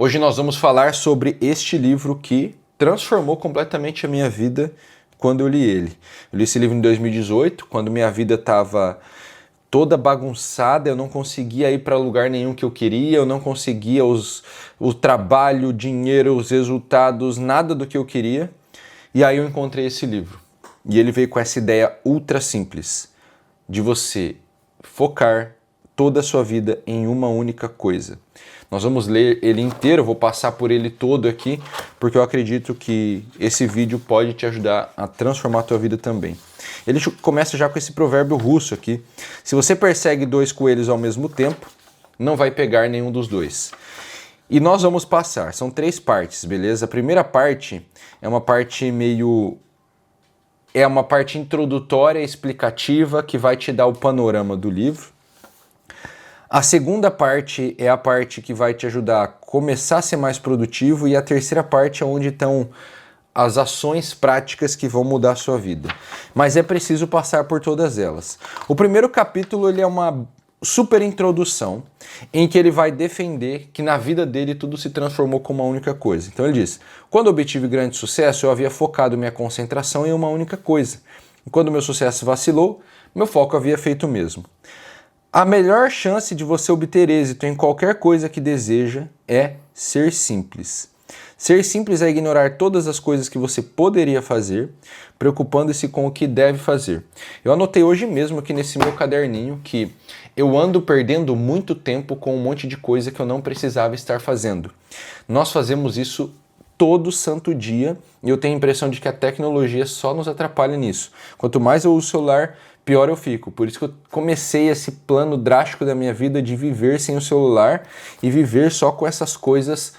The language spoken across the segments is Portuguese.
Hoje nós vamos falar sobre este livro que transformou completamente a minha vida quando eu li ele. Eu li esse livro em 2018, quando minha vida estava toda bagunçada, eu não conseguia ir para lugar nenhum que eu queria, eu não conseguia o trabalho, o dinheiro, os resultados, nada do que eu queria. E aí eu encontrei esse livro. E ele veio com essa ideia ultra simples de você focar toda a sua vida em uma única coisa. Nós vamos ler ele inteiro, eu vou passar por ele todo aqui, porque eu acredito que esse vídeo pode te ajudar a transformar a tua vida também. Ele começa já com esse provérbio russo aqui. Se você persegue dois coelhos ao mesmo tempo, não vai pegar nenhum dos dois. E nós vamos passar, são 3 partes, beleza? A primeira parte é uma parte uma parte introdutória, explicativa, que vai te dar o panorama do livro. A segunda parte é a parte que vai te ajudar a começar a ser mais produtivo, e a terceira parte é onde estão as ações práticas que vão mudar a sua vida. Mas é preciso passar por todas elas. O primeiro capítulo ele é uma super introdução, em que ele vai defender que na vida dele tudo se transformou com uma única coisa. Então ele diz: quando obtive grande sucesso, eu havia focado minha concentração em uma única coisa. E quando meu sucesso vacilou, meu foco havia feito o mesmo. A melhor chance de você obter êxito em qualquer coisa que deseja é ser simples. Ser simples é ignorar todas as coisas que você poderia fazer, preocupando-se com o que deve fazer. Eu anotei hoje mesmo aqui nesse meu caderninho que eu ando perdendo muito tempo com um monte de coisa que eu não precisava estar fazendo. Nós fazemos isso todo santo dia e eu tenho a impressão de que a tecnologia só nos atrapalha nisso. Quanto mais eu uso o celular, pior eu fico. Por isso que eu comecei esse plano drástico da minha vida de viver sem o celular e viver só com essas coisas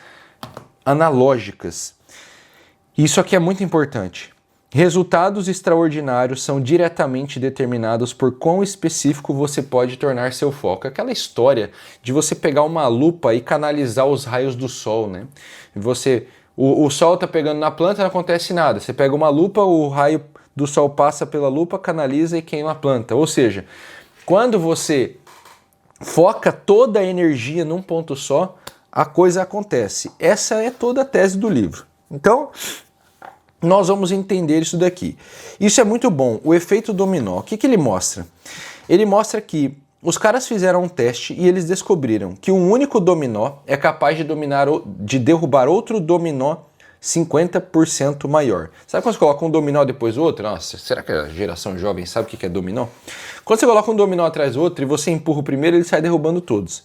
analógicas. Isso aqui é muito importante. Resultados extraordinários são diretamente determinados por quão específico você pode tornar seu foco. Aquela história de você pegar uma lupa e canalizar os raios do sol, né? O sol está pegando na planta, não acontece nada. Você pega uma lupa, o raio do sol passa pela lupa, canaliza e queima a planta. Ou seja, quando você foca toda a energia num ponto só, a coisa acontece. Essa é toda a tese do livro. Então, nós vamos entender isso daqui. Isso é muito bom. O efeito dominó. O que ele mostra? Ele mostra que os caras fizeram um teste e eles descobriram que um único dominó é capaz de derrubar outro dominó 50% maior. Sabe quando você coloca um dominó depois do outro? Nossa, será que a geração jovem sabe o que é dominó? Quando você coloca um dominó atrás do outro e você empurra o primeiro, ele sai derrubando todos.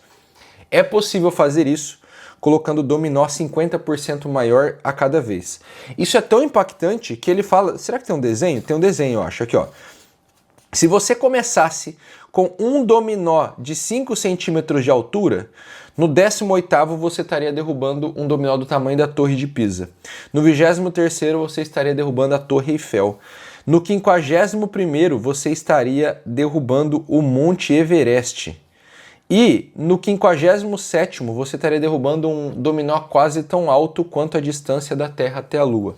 É possível fazer isso colocando dominó 50% maior a cada vez. Isso é tão impactante que ele fala... Será que tem um desenho? Tem um desenho, eu acho. Aqui, ó. Se você começasse com um dominó de 5 centímetros de altura, no 18º você estaria derrubando um dominó do tamanho da Torre de Pisa. No 23º você estaria derrubando a Torre Eiffel. No 51º você estaria derrubando o Monte Everest. E no 57º você estaria derrubando um dominó quase tão alto quanto a distância da Terra até a Lua.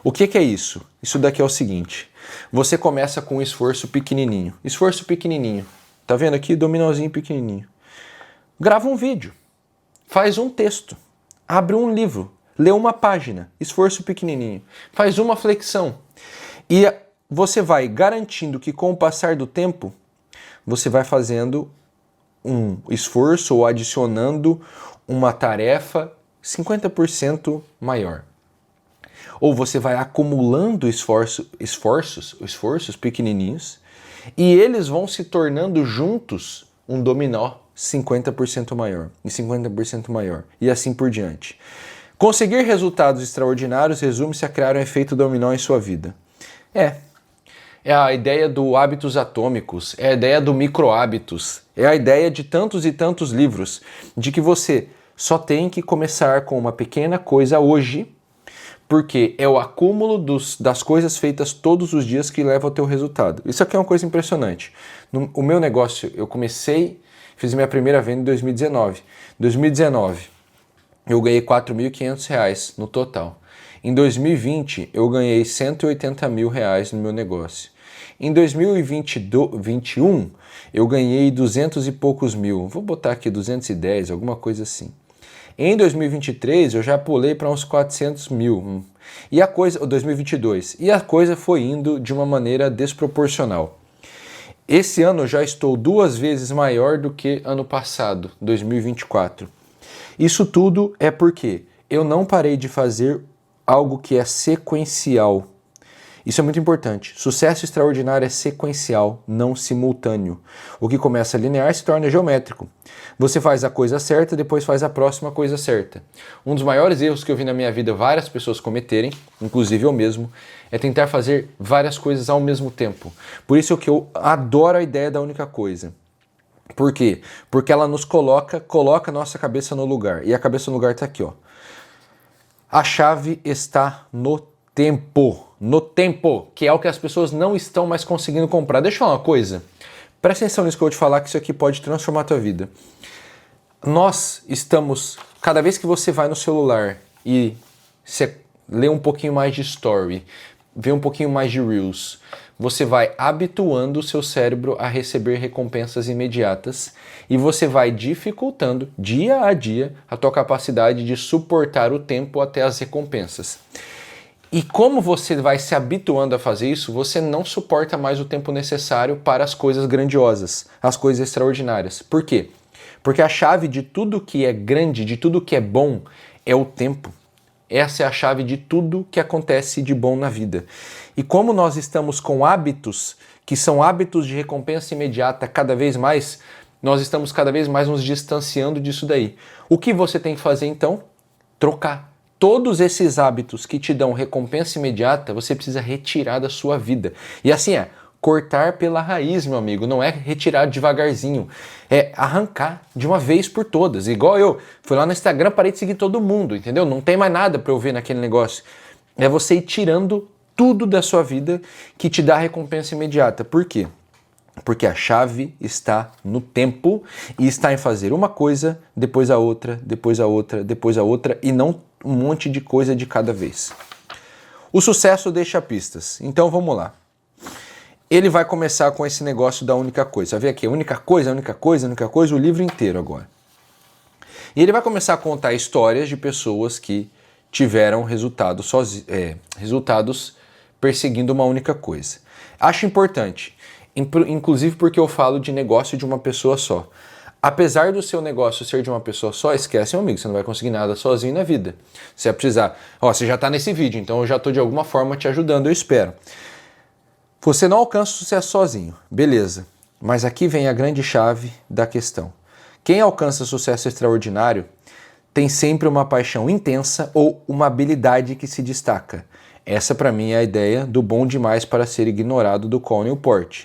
O que é isso? Isso daqui é o seguinte: você começa com um esforço pequenininho. Esforço pequenininho. Tá vendo aqui? Dominózinho pequenininho. Grava um vídeo. Faz um texto. Abre um livro. Lê uma página. Esforço pequenininho. Faz uma flexão. E você vai garantindo que com o passar do tempo, você vai fazendo um esforço ou adicionando uma tarefa 50% maior. Ou você vai acumulando esforços pequenininhos e eles vão se tornando juntos um dominó 50% maior e 50% maior e assim por diante. Conseguir resultados extraordinários resume-se a criar um efeito dominó em sua vida. É a ideia do hábitos atômicos, é a ideia do micro-hábitos, é a ideia de tantos e tantos livros, de que você só tem que começar com uma pequena coisa hoje, porque é o acúmulo das coisas feitas todos os dias que leva ao teu resultado. Isso aqui é uma coisa impressionante. O meu negócio, eu fiz minha primeira venda em 2019. Em 2019, eu ganhei R$4.500 no total. Em 2020, eu ganhei R$180 mil no meu negócio. Em 2021, eu ganhei 200 e poucos mil. Vou botar aqui 210, alguma coisa assim. Em 2023 eu já pulei para uns 400 mil. E a coisa, 2022, e a coisa foi indo de uma maneira desproporcional. Esse ano eu já estou 2 vezes maior do que ano passado, 2024. Isso tudo é porque eu não parei de fazer algo que é sequencial. Isso é muito importante. Sucesso extraordinário é sequencial, não simultâneo. O que começa linear se torna geométrico. Você faz a coisa certa, depois faz a próxima coisa certa. Um dos maiores erros que eu vi na minha vida várias pessoas cometerem, inclusive eu mesmo, é tentar fazer várias coisas ao mesmo tempo. Por isso que eu adoro a ideia da única coisa. Por quê? Porque ela nos coloca a nossa cabeça no lugar. E a cabeça no lugar está aqui, ó. A chave está no tempo. No tempo, que é o que as pessoas não estão mais conseguindo comprar. Deixa eu falar uma coisa. Presta atenção nisso que eu vou te falar, que isso aqui pode transformar a tua vida. Nós estamos... Cada vez que você vai no celular e você lê um pouquinho mais de story, vê um pouquinho mais de reels, você vai habituando o seu cérebro a receber recompensas imediatas e você vai dificultando dia a dia a tua capacidade de suportar o tempo até as recompensas. E como você vai se habituando a fazer isso, você não suporta mais o tempo necessário para as coisas grandiosas, as coisas extraordinárias. Por quê? Porque a chave de tudo que é grande, de tudo que é bom, é o tempo. Essa é a chave de tudo que acontece de bom na vida. E como nós estamos com hábitos, que são hábitos de recompensa imediata cada vez mais, nós estamos cada vez mais nos distanciando disso daí. O que você tem que fazer então? Trocar. Todos esses hábitos que te dão recompensa imediata, você precisa retirar da sua vida. E assim cortar pela raiz, meu amigo, não é retirar devagarzinho, é arrancar de uma vez por todas. Igual eu, fui lá no Instagram, parei de seguir todo mundo, entendeu? Não tem mais nada para eu ver naquele negócio. É você ir tirando tudo da sua vida que te dá recompensa imediata. Por quê? Porque a chave está no tempo e está em fazer uma coisa, depois a outra, depois a outra, depois a outra e não um monte de coisa de cada vez. O sucesso deixa pistas. Então vamos lá. Ele vai começar com esse negócio da única coisa. Vai ver aqui, única coisa, o livro inteiro agora. E ele vai começar a contar histórias de pessoas que tiveram resultados perseguindo uma única coisa. Acho importante, inclusive porque eu falo de negócio de uma pessoa só. Apesar do seu negócio ser de uma pessoa só, esquece, meu amigo, você não vai conseguir nada sozinho na vida. Você vai precisar... você já está nesse vídeo, então eu já estou de alguma forma te ajudando, eu espero. Você não alcança o sucesso sozinho, beleza. Mas aqui vem a grande chave da questão. Quem alcança sucesso extraordinário tem sempre uma paixão intensa ou uma habilidade que se destaca. Essa, para mim, é a ideia do bom demais para ser ignorado do Cal Newport.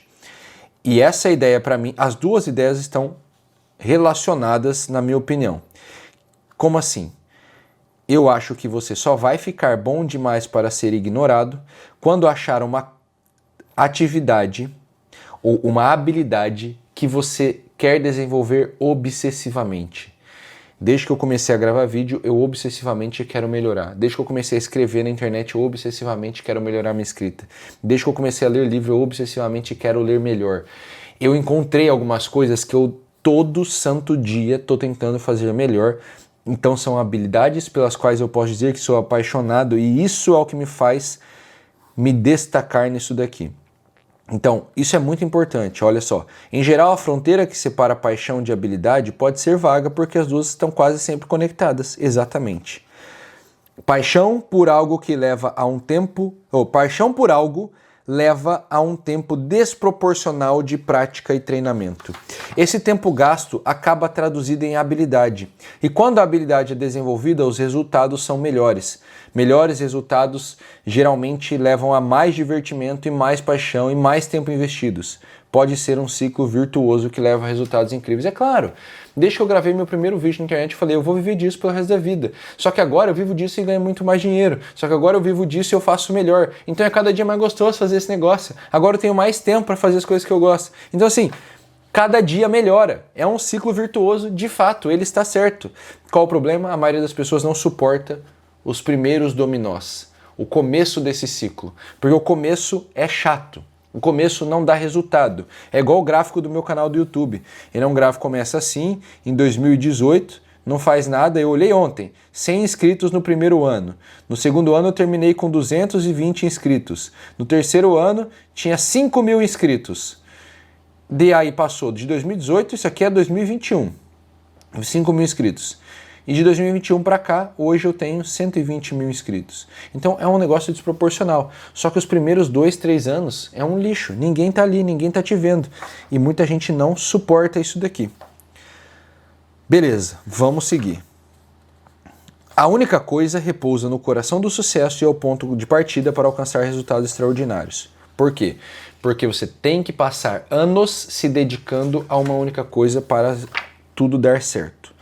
E essa ideia, para mim, as duas ideias estão relacionadas, na minha opinião. Como assim? Eu acho que você só vai ficar bom demais para ser ignorado quando achar uma atividade ou uma habilidade que você quer desenvolver obsessivamente. Desde que eu comecei a gravar vídeo, eu obsessivamente quero melhorar. Desde que eu comecei a escrever na internet, eu obsessivamente quero melhorar minha escrita. Desde que eu comecei a ler livro, eu obsessivamente quero ler melhor. Eu encontrei algumas coisas que eu todo santo dia estou tentando fazer melhor. Então são habilidades pelas quais eu posso dizer que sou apaixonado e isso é o que me faz me destacar nisso daqui. Então, isso é muito importante, olha só. Em geral, a fronteira que separa paixão de habilidade pode ser vaga porque as duas estão quase sempre conectadas, exatamente. Paixão por algo que leva a um tempo... paixão por algo leva a um tempo desproporcional de prática e treinamento. Esse tempo gasto acaba traduzido em habilidade. E quando a habilidade é desenvolvida, os resultados são melhores. Melhores resultados geralmente levam a mais divertimento e mais paixão e mais tempo investidos. Pode ser um ciclo virtuoso que leva a resultados incríveis. É claro, desde que eu gravei meu primeiro vídeo na internet, eu falei, eu vou viver disso pelo resto da vida. Só que agora eu vivo disso e ganho muito mais dinheiro. Só que agora eu vivo disso e eu faço melhor. Então é cada dia mais gostoso fazer esse negócio. Agora eu tenho mais tempo para fazer as coisas que eu gosto. Então assim, cada dia melhora. É um ciclo virtuoso, de fato, ele está certo. Qual o problema? A maioria das pessoas não suporta os primeiros dominós. O começo desse ciclo. Porque o começo é chato. O começo não dá resultado. É igual o gráfico do meu canal do YouTube. Ele é um gráfico que começa assim, em 2018, não faz nada. Eu olhei ontem, 100 inscritos no primeiro ano. No segundo ano eu terminei com 220 inscritos. No terceiro ano tinha 5.000 inscritos. De aí passou de 2018, isso aqui é 2021, 5.000 inscritos. E de 2021 para cá, hoje eu tenho 120.000 inscritos. Então é um negócio desproporcional. Só que os primeiros 2, 3 anos é um lixo. Ninguém tá ali, ninguém tá te vendo. E muita gente não suporta isso daqui. Beleza, vamos seguir. A única coisa repousa no coração do sucesso e é o ponto de partida para alcançar resultados extraordinários. Por quê? Porque você tem que passar anos se dedicando a uma única coisa para tudo dar certo.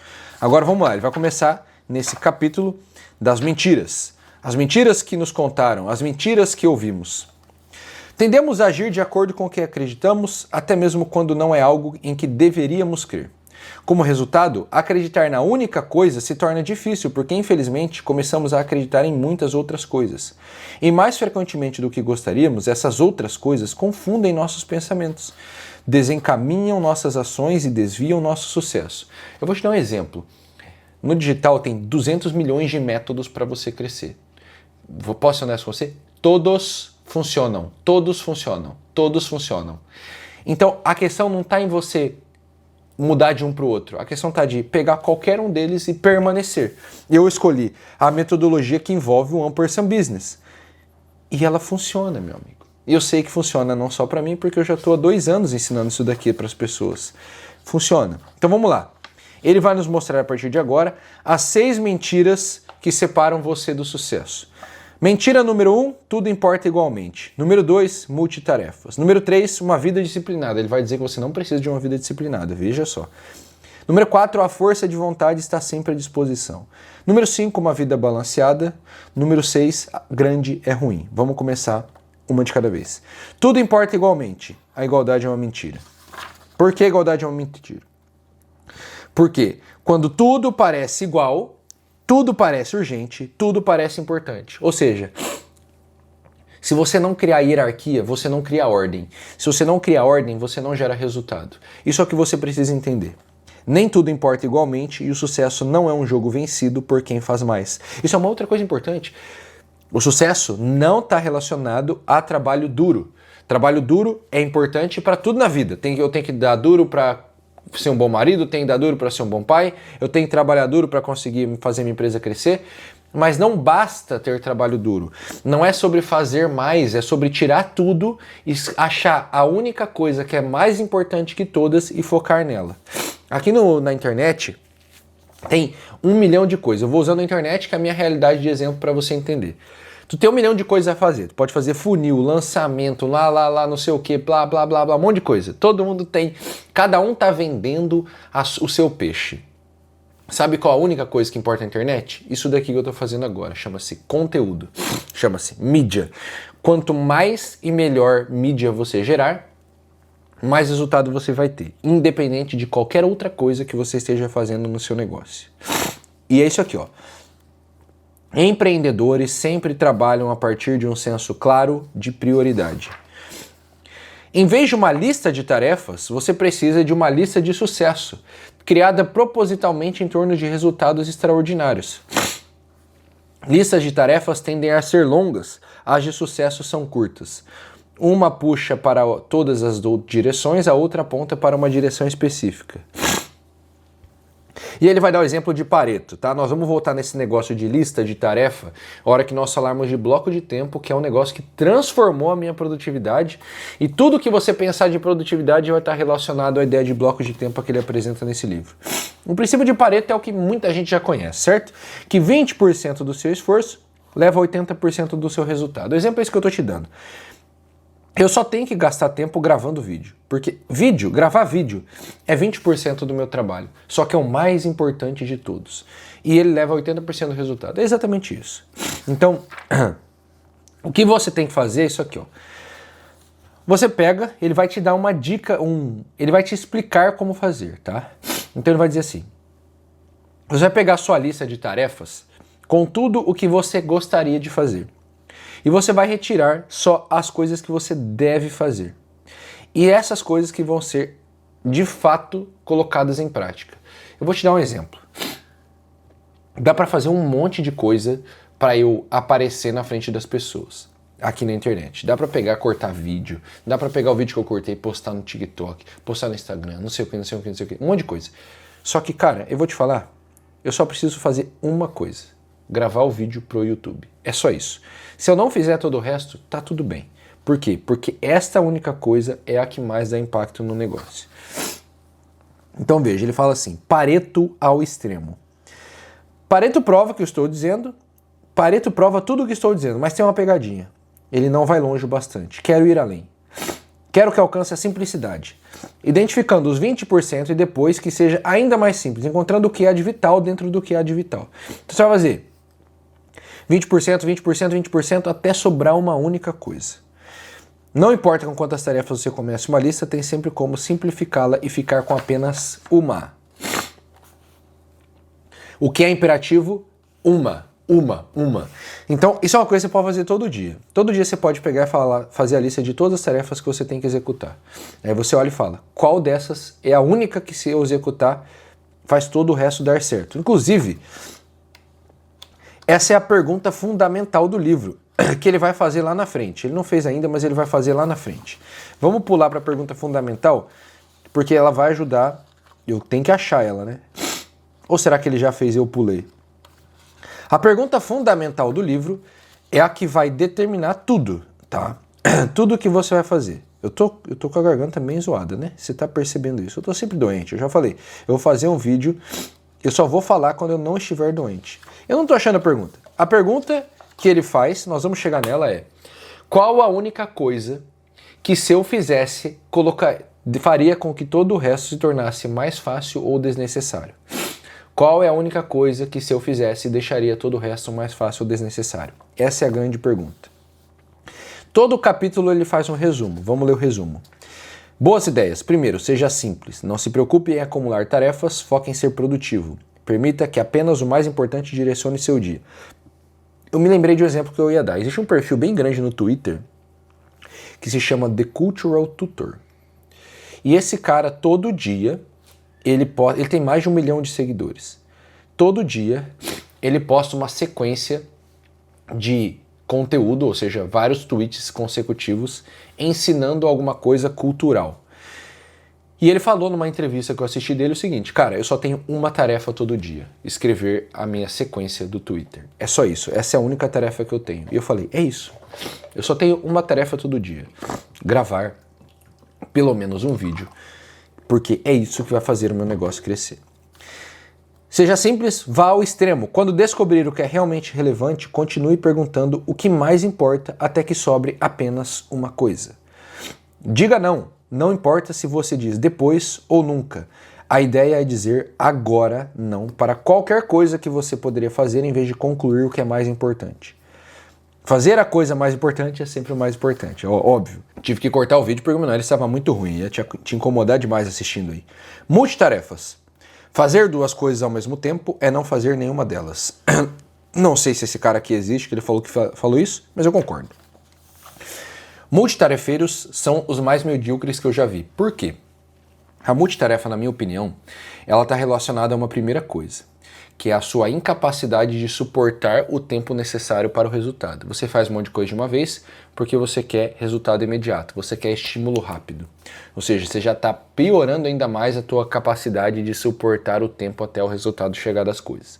Agora vamos lá, ele vai começar nesse capítulo das mentiras. As mentiras que nos contaram, as mentiras que ouvimos. Tendemos a agir de acordo com o que acreditamos, até mesmo quando não é algo em que deveríamos crer. Como resultado, acreditar na única coisa se torna difícil, porque infelizmente começamos a acreditar em muitas outras coisas. E mais frequentemente do que gostaríamos, essas outras coisas confundem nossos pensamentos, desencaminham nossas ações e desviam nosso sucesso. Eu vou te dar um exemplo. No digital tem 200 milhões de métodos para você crescer. Posso ser honesto com você? Todos funcionam, todos funcionam, todos funcionam. Então a questão não está em você mudar de um para o outro. A questão está de pegar qualquer um deles e permanecer. Eu escolhi a metodologia que envolve o 1% Business. E ela funciona, meu amigo. E eu sei que funciona não só para mim, porque eu já estou há 2 anos ensinando isso daqui para as pessoas. Funciona. Então vamos lá. Ele vai nos mostrar a partir de agora as 6 mentiras que separam você do sucesso. Mentira número 1, tudo importa igualmente. Número 2, multitarefas. Número 3, uma vida disciplinada. Ele vai dizer que você não precisa de uma vida disciplinada, veja só. Número 4, a força de vontade está sempre à disposição. Número 5, uma vida balanceada. Número 6, grande é ruim. Vamos começar uma de cada vez. Tudo importa igualmente. A igualdade é uma mentira. Por que a igualdade é uma mentira? Porque quando tudo parece igual, tudo parece urgente, tudo parece importante. Ou seja, se você não criar hierarquia, você não cria ordem. Se você não cria ordem, você não gera resultado. Isso é o que você precisa entender. Nem tudo importa igualmente e o sucesso não é um jogo vencido por quem faz mais. Isso é uma outra coisa importante. O sucesso não está relacionado a trabalho duro. Trabalho duro é importante para tudo na vida. Eu tenho que dar duro para ser um bom marido, tenho que dar duro para ser um bom pai, eu tenho que trabalhar duro para conseguir fazer minha empresa crescer, mas não basta ter trabalho duro. Não é sobre fazer mais, é sobre tirar tudo e achar a única coisa que é mais importante que todas e focar nela. Aqui na internet tem 1 milhão de coisas. Eu vou usando a internet que é a minha realidade de exemplo para você entender. Tu tem 1 milhão de coisas a fazer. Tu pode fazer funil, lançamento, lá, não sei o que, blá, um monte de coisa. Todo mundo tem. Cada um tá vendendo o seu peixe. Sabe qual a única coisa que importa na internet? Isso daqui que eu tô fazendo agora. Chama-se conteúdo. Chama-se mídia. Quanto mais e melhor mídia você gerar, mais resultado você vai ter. Independente de qualquer outra coisa que você esteja fazendo no seu negócio. E é isso aqui, ó. Empreendedores sempre trabalham a partir de um senso claro de prioridade. Em vez de uma lista de tarefas, você precisa de uma lista de sucesso, criada propositalmente em torno de resultados extraordinários. Listas de tarefas tendem a ser longas, as de sucesso são curtas. Uma puxa para todas as direções, a outra aponta para uma direção específica. E ele vai dar o exemplo de Pareto, tá? Nós vamos voltar nesse negócio de lista de tarefa, a hora que nós falarmos de bloco de tempo, que é um negócio que transformou a minha produtividade. E tudo que você pensar de produtividade vai estar relacionado à ideia de bloco de tempo que ele apresenta nesse livro. O princípio de Pareto é o que muita gente já conhece, certo? Que 20% do seu esforço leva a 80% do seu resultado. O exemplo é esse que eu estou te dando. Eu só tenho que gastar tempo gravando vídeo, porque gravar vídeo é 20% do meu trabalho, só que é o mais importante de todos. E ele leva 80% do resultado. É exatamente isso. Então, o que você tem que fazer é isso aqui, ó. Você pega, ele vai te dar uma dica, ele vai te explicar como fazer, tá? Então ele vai dizer assim, você vai pegar a sua lista de tarefas com tudo o que você gostaria de fazer. E você vai retirar só as coisas que você deve fazer. E essas coisas que vão ser, de fato, colocadas em prática. Eu vou te dar um exemplo. Dá para fazer um monte de coisa para eu aparecer na frente das pessoas aqui na internet. Dá para pegar, cortar vídeo, dá para pegar o vídeo que eu cortei e postar no TikTok, postar no Instagram, não sei o que, não sei o que, não sei o que, um monte de coisa. Só que, cara, eu vou te falar, eu só preciso fazer uma coisa, gravar o vídeo pro YouTube. É só isso. Se eu não fizer todo o resto, tá tudo bem. Por quê? Porque esta única coisa é a que mais dá impacto no negócio. Então veja, ele fala assim, Pareto ao extremo. Pareto prova o que eu estou dizendo, Pareto prova tudo o que estou dizendo, mas tem uma pegadinha. Ele não vai longe o bastante. Quero ir além. Quero que alcance a simplicidade, identificando os 20% e depois que seja ainda mais simples, encontrando o que há de vital dentro do que há de vital. Então você vai fazer 20%, 20%, 20% até sobrar uma única coisa. Não importa com quantas tarefas você comece uma lista, tem sempre como simplificá-la e ficar com apenas uma. O que é imperativo? Uma. Então, isso é uma coisa que você pode fazer todo dia. Todo dia você pode pegar e fazer a lista de todas as tarefas que você tem que executar. Aí você olha e fala, qual dessas é a única que, se eu executar, faz todo o resto dar certo? Inclusive, essa é a pergunta fundamental do livro, que ele vai fazer lá na frente. Ele não fez ainda, mas ele vai fazer lá na frente. Vamos pular para a pergunta fundamental, porque ela vai ajudar. Eu tenho que achar ela, né? Ou será que ele já fez e eu pulei? A pergunta fundamental do livro é a que vai determinar tudo, tá? Tudo que você vai fazer. Eu tô com a garganta bem zoada, né? Você tá percebendo isso? Eu tô sempre doente, eu já falei. Eu vou fazer um vídeo, eu só vou falar quando eu não estiver doente. Eu não tô achando a pergunta. A pergunta que ele faz, nós vamos chegar nela, é: qual a única coisa que, se eu fizesse, faria com que todo o resto se tornasse mais fácil ou desnecessário? Qual é a única coisa que, se eu fizesse, deixaria todo o resto mais fácil ou desnecessário? Essa é a grande pergunta. Todo o capítulo ele faz um resumo. Vamos ler o resumo. Boas ideias. Primeiro, seja simples. Não se preocupe em acumular tarefas, foque em ser produtivo. Permita que apenas o mais importante direcione seu dia. Eu me lembrei de um exemplo que eu ia dar. Existe um perfil bem grande no Twitter que se chama The Cultural Tutor. E esse cara, todo dia, ele tem mais de 1 milhão de seguidores. Todo dia ele posta uma sequência de conteúdo, ou seja, vários tweets consecutivos ensinando alguma coisa cultural. E ele falou numa entrevista que eu assisti dele o seguinte: cara, eu só tenho uma tarefa todo dia, escrever a minha sequência do Twitter. É só isso, essa é a única tarefa que eu tenho. E eu falei, é isso, eu só tenho uma tarefa todo dia, gravar pelo menos um vídeo, porque é isso que vai fazer o meu negócio crescer. Seja simples, vá ao extremo. Quando descobrir o que é realmente relevante, continue perguntando o que mais importa até que sobre apenas uma coisa. Diga não, não importa se você diz depois ou nunca. A ideia é dizer agora não para qualquer coisa que você poderia fazer em vez de concluir o que é mais importante. Fazer a coisa mais importante é sempre o mais importante, óbvio. Tive que cortar o vídeo porque o meu nariz estava muito ruim, ia te incomodar demais assistindo aí. Multitarefas. Fazer duas coisas ao mesmo tempo é não fazer nenhuma delas. Não sei se esse cara aqui existe, que ele falou isso, mas eu concordo. Multitarefeiros são os mais medíocres que eu já vi. Por quê? A multitarefa, na minha opinião, ela está relacionada a uma primeira coisa, que é a sua incapacidade de suportar o tempo necessário para o resultado. Você faz um monte de coisa de uma vez porque você quer resultado imediato, você quer estímulo rápido. Ou seja, você já está piorando ainda mais a tua capacidade de suportar o tempo até o resultado chegar das coisas.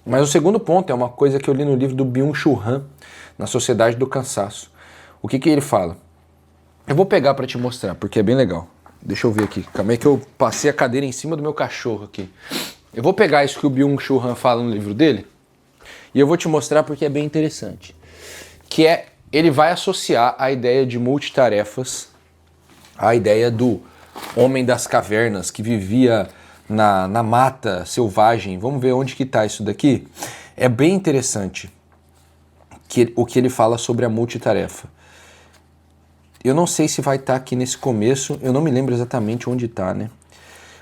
Mas o segundo ponto é uma coisa que eu li no livro do Byung-Chul Han, Na Sociedade do Cansaço. O que ele fala? Eu vou pegar para te mostrar, porque é bem legal. Deixa eu ver aqui. Calma aí que eu passei a cadeira em cima do meu cachorro aqui. Eu vou pegar isso que o Byung-Chul Han fala no livro dele e eu vou te mostrar porque é bem interessante. Que é, ele vai associar a ideia de multitarefas à ideia do homem das cavernas que vivia na mata selvagem. Vamos ver onde que está isso daqui? É bem interessante o que ele fala sobre a multitarefa. Eu não sei se vai estar aqui nesse começo, eu não me lembro exatamente onde está, né?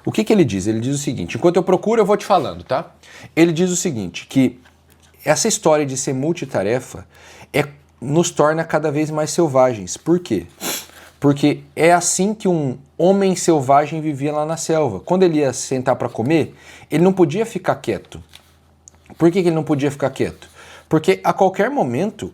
O que ele diz? Ele diz o seguinte, enquanto eu procuro eu vou te falando, tá? Ele diz o seguinte, que essa história de ser multitarefa nos torna cada vez mais selvagens. Por quê? Porque é assim que um homem selvagem vivia lá na selva. Quando ele ia sentar para comer, ele não podia ficar quieto. Por que ele não podia ficar quieto? Porque a qualquer momento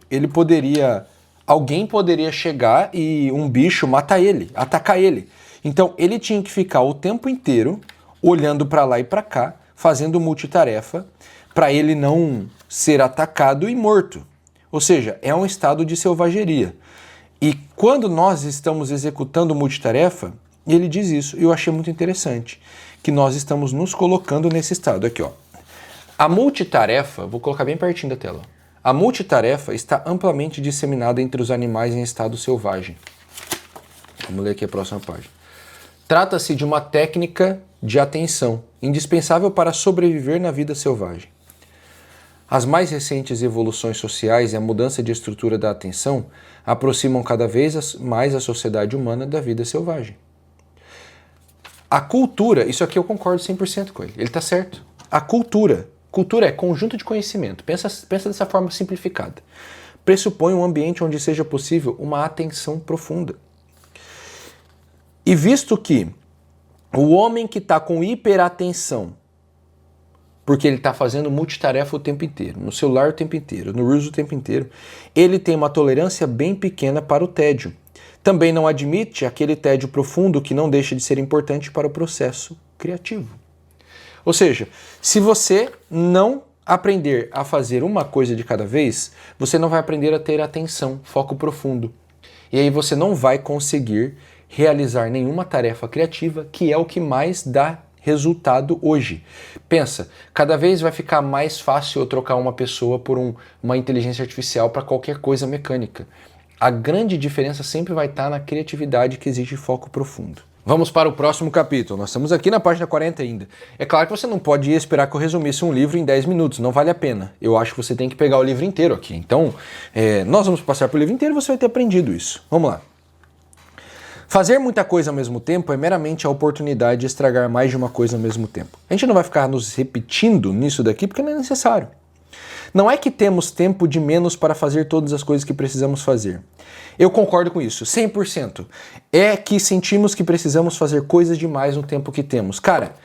alguém poderia chegar e um bicho matar ele, atacar ele. Então ele tinha que ficar o tempo inteiro olhando para lá e para cá, fazendo multitarefa, para ele não ser atacado e morto. Ou seja, é um estado de selvageria. E quando nós estamos executando multitarefa, ele diz isso, e eu achei muito interessante, que nós estamos nos colocando nesse estado. Aqui, ó. A multitarefa, vou colocar bem pertinho da tela. A multitarefa está amplamente disseminada entre os animais em estado selvagem. Vamos ler aqui a próxima página. Trata-se de uma técnica de atenção, indispensável para sobreviver na vida selvagem. As mais recentes evoluções sociais e a mudança de estrutura da atenção aproximam cada vez mais a sociedade humana da vida selvagem. A cultura, isso aqui eu concordo 100% com ele, ele está certo. A cultura é conjunto de conhecimento, pensa dessa forma simplificada. Pressupõe um ambiente onde seja possível uma atenção profunda. E visto que o homem que está com hiperatenção, porque ele está fazendo multitarefa o tempo inteiro, no celular o tempo inteiro, no Reels o tempo inteiro, ele tem uma tolerância bem pequena para o tédio. Também não admite aquele tédio profundo que não deixa de ser importante para o processo criativo. Ou seja, se você não aprender a fazer uma coisa de cada vez, você não vai aprender a ter atenção, foco profundo. E aí você não vai conseguir realizar nenhuma tarefa criativa, que é o que mais dá resultado hoje. Pensa, cada vez vai ficar mais fácil eu trocar uma pessoa por uma inteligência artificial para qualquer coisa mecânica. A grande diferença sempre vai estar na criatividade que exige foco profundo. Vamos para o próximo capítulo. Nós estamos aqui na página 40 ainda. É claro que você não pode esperar que eu resumisse um livro em 10 minutos, não vale a pena. Eu acho que você tem que pegar o livro inteiro aqui. Então, nós vamos passar pelo livro inteiro e você vai ter aprendido isso. Vamos lá. Fazer muita coisa ao mesmo tempo é meramente a oportunidade de estragar mais de uma coisa ao mesmo tempo. A gente não vai ficar nos repetindo nisso daqui porque não é necessário. Não é que temos tempo de menos para fazer todas as coisas que precisamos fazer. Eu concordo com isso, 100%. É que sentimos que precisamos fazer coisas demais no tempo que temos. Cara,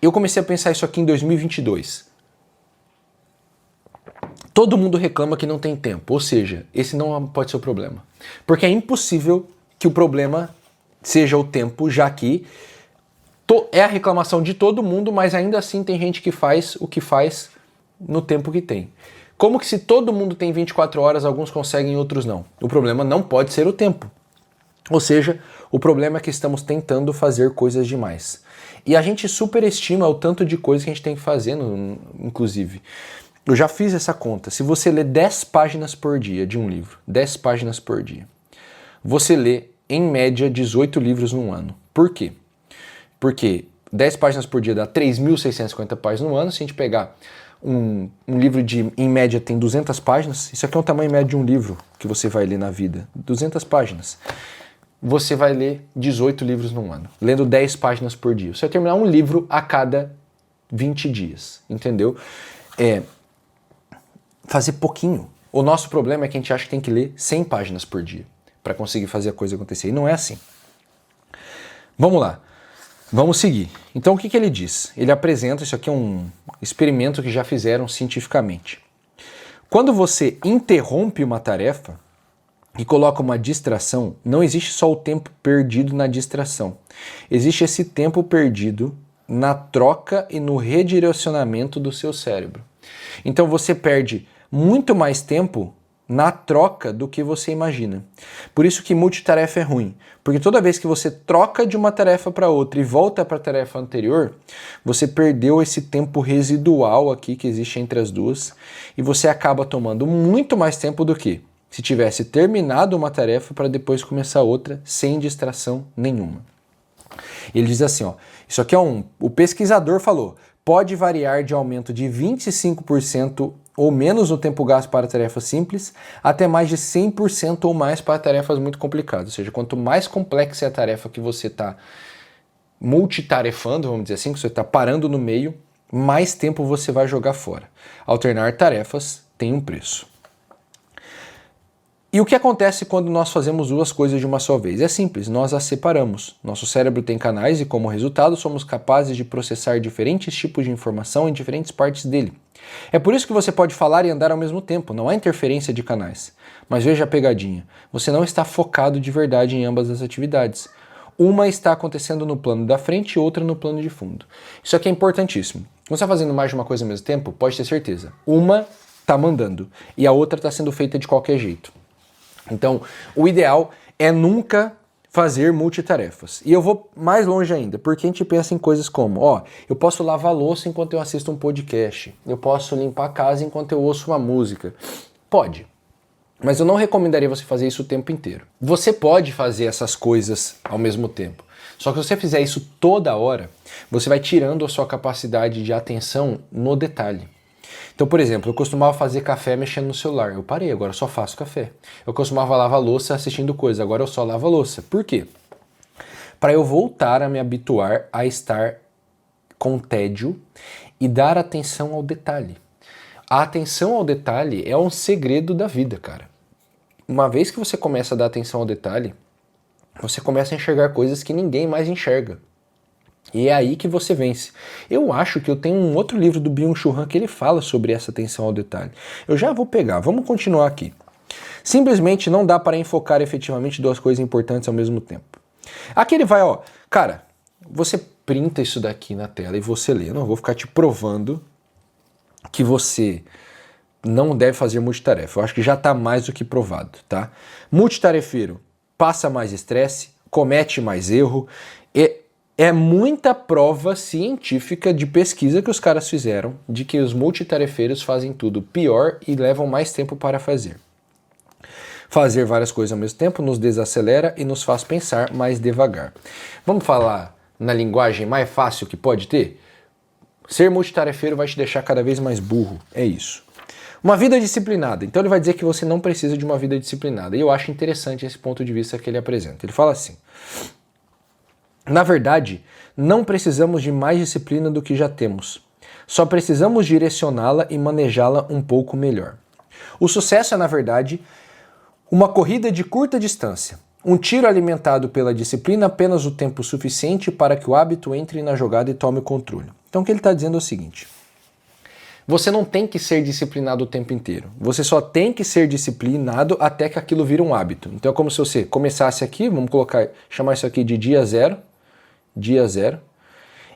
eu comecei a pensar isso aqui em 2022. Todo mundo reclama que não tem tempo, ou seja, esse não pode ser o problema. Porque é impossível que o problema seja o tempo, já que é a reclamação de todo mundo, mas ainda assim tem gente que faz o que faz no tempo que tem. Como que se todo mundo tem 24 horas, alguns conseguem e outros não? O problema não pode ser o tempo. Ou seja, o problema é que estamos tentando fazer coisas demais. E a gente superestima o tanto de coisa que a gente tem que fazer, inclusive. Eu já fiz essa conta. Se você lê 10 páginas por dia de um livro, 10 páginas por dia, você lê, em média, 18 livros num ano. Por quê? Porque 10 páginas por dia dá 3.650 páginas no ano. Se a gente pegar um livro em média, tem 200 páginas, isso aqui é o tamanho médio de um livro que você vai ler na vida. 200 páginas. Você vai ler 18 livros num ano, lendo 10 páginas por dia. Você vai terminar um livro a cada 20 dias, entendeu? Fazer pouquinho. O nosso problema é que a gente acha que tem que ler 100 páginas por dia para conseguir fazer a coisa acontecer. E não é assim. Vamos lá. Vamos seguir. Então o que ele diz? Ele apresenta, isso aqui é um experimento que já fizeram cientificamente. Quando você interrompe uma tarefa e coloca uma distração, não existe só o tempo perdido na distração. Existe esse tempo perdido na troca e no redirecionamento do seu cérebro. Então você perde muito mais tempo na troca do que você imagina. Por isso que multitarefa é ruim, porque toda vez que você troca de uma tarefa para outra e volta para a tarefa anterior, você perdeu esse tempo residual aqui que existe entre as duas e você acaba tomando muito mais tempo do que se tivesse terminado uma tarefa para depois começar outra sem distração nenhuma. Ele diz assim, ó, isso aqui o pesquisador falou, pode variar de aumento de 25% ou menos no tempo gasto para tarefas simples, até mais de 100% ou mais para tarefas muito complicadas. Ou seja, quanto mais complexa é a tarefa que você está multitarefando, vamos dizer assim, que você está parando no meio, mais tempo você vai jogar fora. Alternar tarefas tem um preço. E o que acontece quando nós fazemos duas coisas de uma só vez? É simples, nós as separamos. Nosso cérebro tem canais e, como resultado, somos capazes de processar diferentes tipos de informação em diferentes partes dele. É por isso que você pode falar e andar ao mesmo tempo, não há interferência de canais. Mas veja a pegadinha, você não está focado de verdade em ambas as atividades. Uma está acontecendo no plano da frente e outra no plano de fundo. Isso aqui é importantíssimo. Você está fazendo mais de uma coisa ao mesmo tempo? Pode ter certeza. Uma está mandando e a outra está sendo feita de qualquer jeito. Então, o ideal é nunca fazer multitarefas. E eu vou mais longe ainda, porque a gente pensa em coisas como, eu posso lavar a louça enquanto eu assisto um podcast, eu posso limpar a casa enquanto eu ouço uma música. Pode, mas eu não recomendaria você fazer isso o tempo inteiro. Você pode fazer essas coisas ao mesmo tempo, só que se você fizer isso toda hora, você vai tirando a sua capacidade de atenção no detalhe. Então, por exemplo, eu costumava fazer café mexendo no celular. Eu parei, agora eu só faço café. Eu costumava lavar louça assistindo coisa, agora eu só lavo louça. Por quê? Para eu voltar a me habituar a estar com tédio e dar atenção ao detalhe. A atenção ao detalhe é um segredo da vida, cara. Uma vez que você começa a dar atenção ao detalhe, você começa a enxergar coisas que ninguém mais enxerga. E é aí que você vence. Eu acho que eu tenho um outro livro do Byung-Chul Han que ele fala sobre essa atenção ao detalhe. Eu já vou pegar, vamos continuar aqui. Simplesmente não dá para enfocar efetivamente duas coisas importantes ao mesmo tempo. Aqui ele vai, cara, você printa isso daqui na tela e você lê. Eu não vou ficar te provando que você não deve fazer multitarefa. Eu acho que já está mais do que provado, tá? Multitarefeiro passa mais estresse, comete mais erro e é muita prova científica de pesquisa que os caras fizeram de que os multitarefeiros fazem tudo pior e levam mais tempo para fazer. Fazer várias coisas ao mesmo tempo nos desacelera e nos faz pensar mais devagar. Vamos falar na linguagem mais fácil que pode ter? Ser multitarefeiro vai te deixar cada vez mais burro, é isso. Uma vida disciplinada. Então ele vai dizer que você não precisa de uma vida disciplinada. E eu acho interessante esse ponto de vista que ele apresenta. Ele fala assim: na verdade, não precisamos de mais disciplina do que já temos. Só precisamos direcioná-la e manejá-la um pouco melhor. O sucesso é, na verdade, uma corrida de curta distância. Um tiro alimentado pela disciplina apenas o tempo suficiente para que o hábito entre na jogada e tome o controle. Então o que ele está dizendo é o seguinte: você não tem que ser disciplinado o tempo inteiro. Você só tem que ser disciplinado até que aquilo vira um hábito. Então é como se você começasse aqui, vamos chamar isso aqui de dia zero,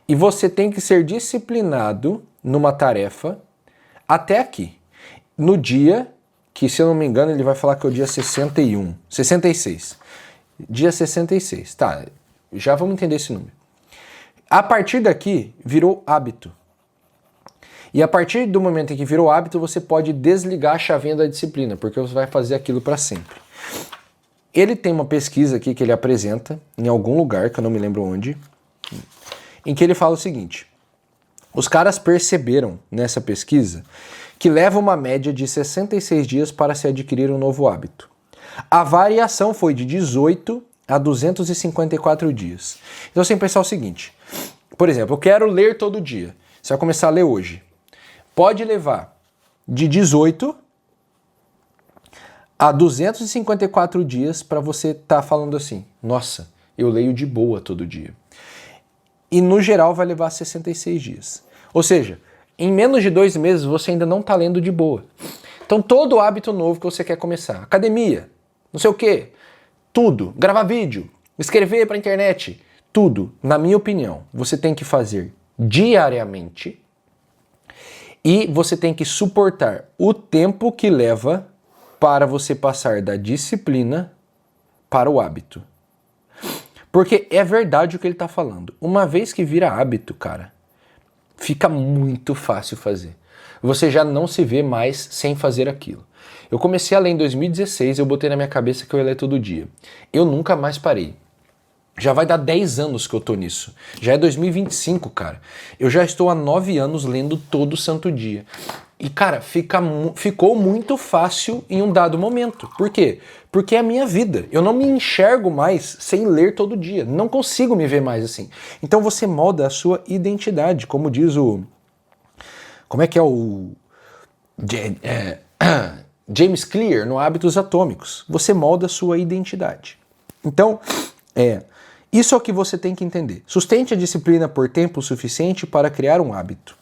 e você tem que ser disciplinado numa tarefa até aqui. No dia, que se eu não me engano ele vai falar que é o dia 66. Dia 66, tá, já vamos entender esse número. A partir daqui, virou hábito. E a partir do momento em que virou hábito, você pode desligar a chavinha da disciplina, porque você vai fazer aquilo para sempre. Ele tem uma pesquisa aqui que ele apresenta em algum lugar, que eu não me lembro onde, em que ele fala o seguinte: os caras perceberam nessa pesquisa que leva uma média de 66 dias para se adquirir um novo hábito. A variação foi de 18 a 254 dias. Então você tem que pensar o seguinte: por exemplo, eu quero ler todo dia. Você vai começar a ler hoje. Pode levar de 18 a 254 dias para você estar falando assim: nossa, eu leio de boa todo dia. E no geral vai levar 66 dias. Ou seja, em menos de 2 meses você ainda não está lendo de boa. Então todo hábito novo que você quer começar, academia, não sei o quê, tudo, gravar vídeo, escrever para a internet, tudo, na minha opinião, você tem que fazer diariamente. E você tem que suportar o tempo que leva para você passar da disciplina para o hábito. Porque é verdade o que ele está falando. Uma vez que vira hábito, cara, fica muito fácil fazer. Você já não se vê mais sem fazer aquilo. Eu comecei a ler em 2016, eu botei na minha cabeça que eu ia ler todo dia. Eu nunca mais parei. Já vai dar 10 anos que eu tô nisso. Já é 2025, cara. Eu já estou há 9 anos lendo todo santo dia. E, cara, ficou muito fácil em um dado momento. Por quê? Porque é a minha vida. Eu não me enxergo mais sem ler todo dia. Não consigo me ver mais assim. Então você molda a sua identidade. Como diz o... Como é que é o... James Clear, no Hábitos Atômicos. Você molda a sua identidade. Então, isso é o que você tem que entender. Sustente a disciplina por tempo suficiente para criar um hábito.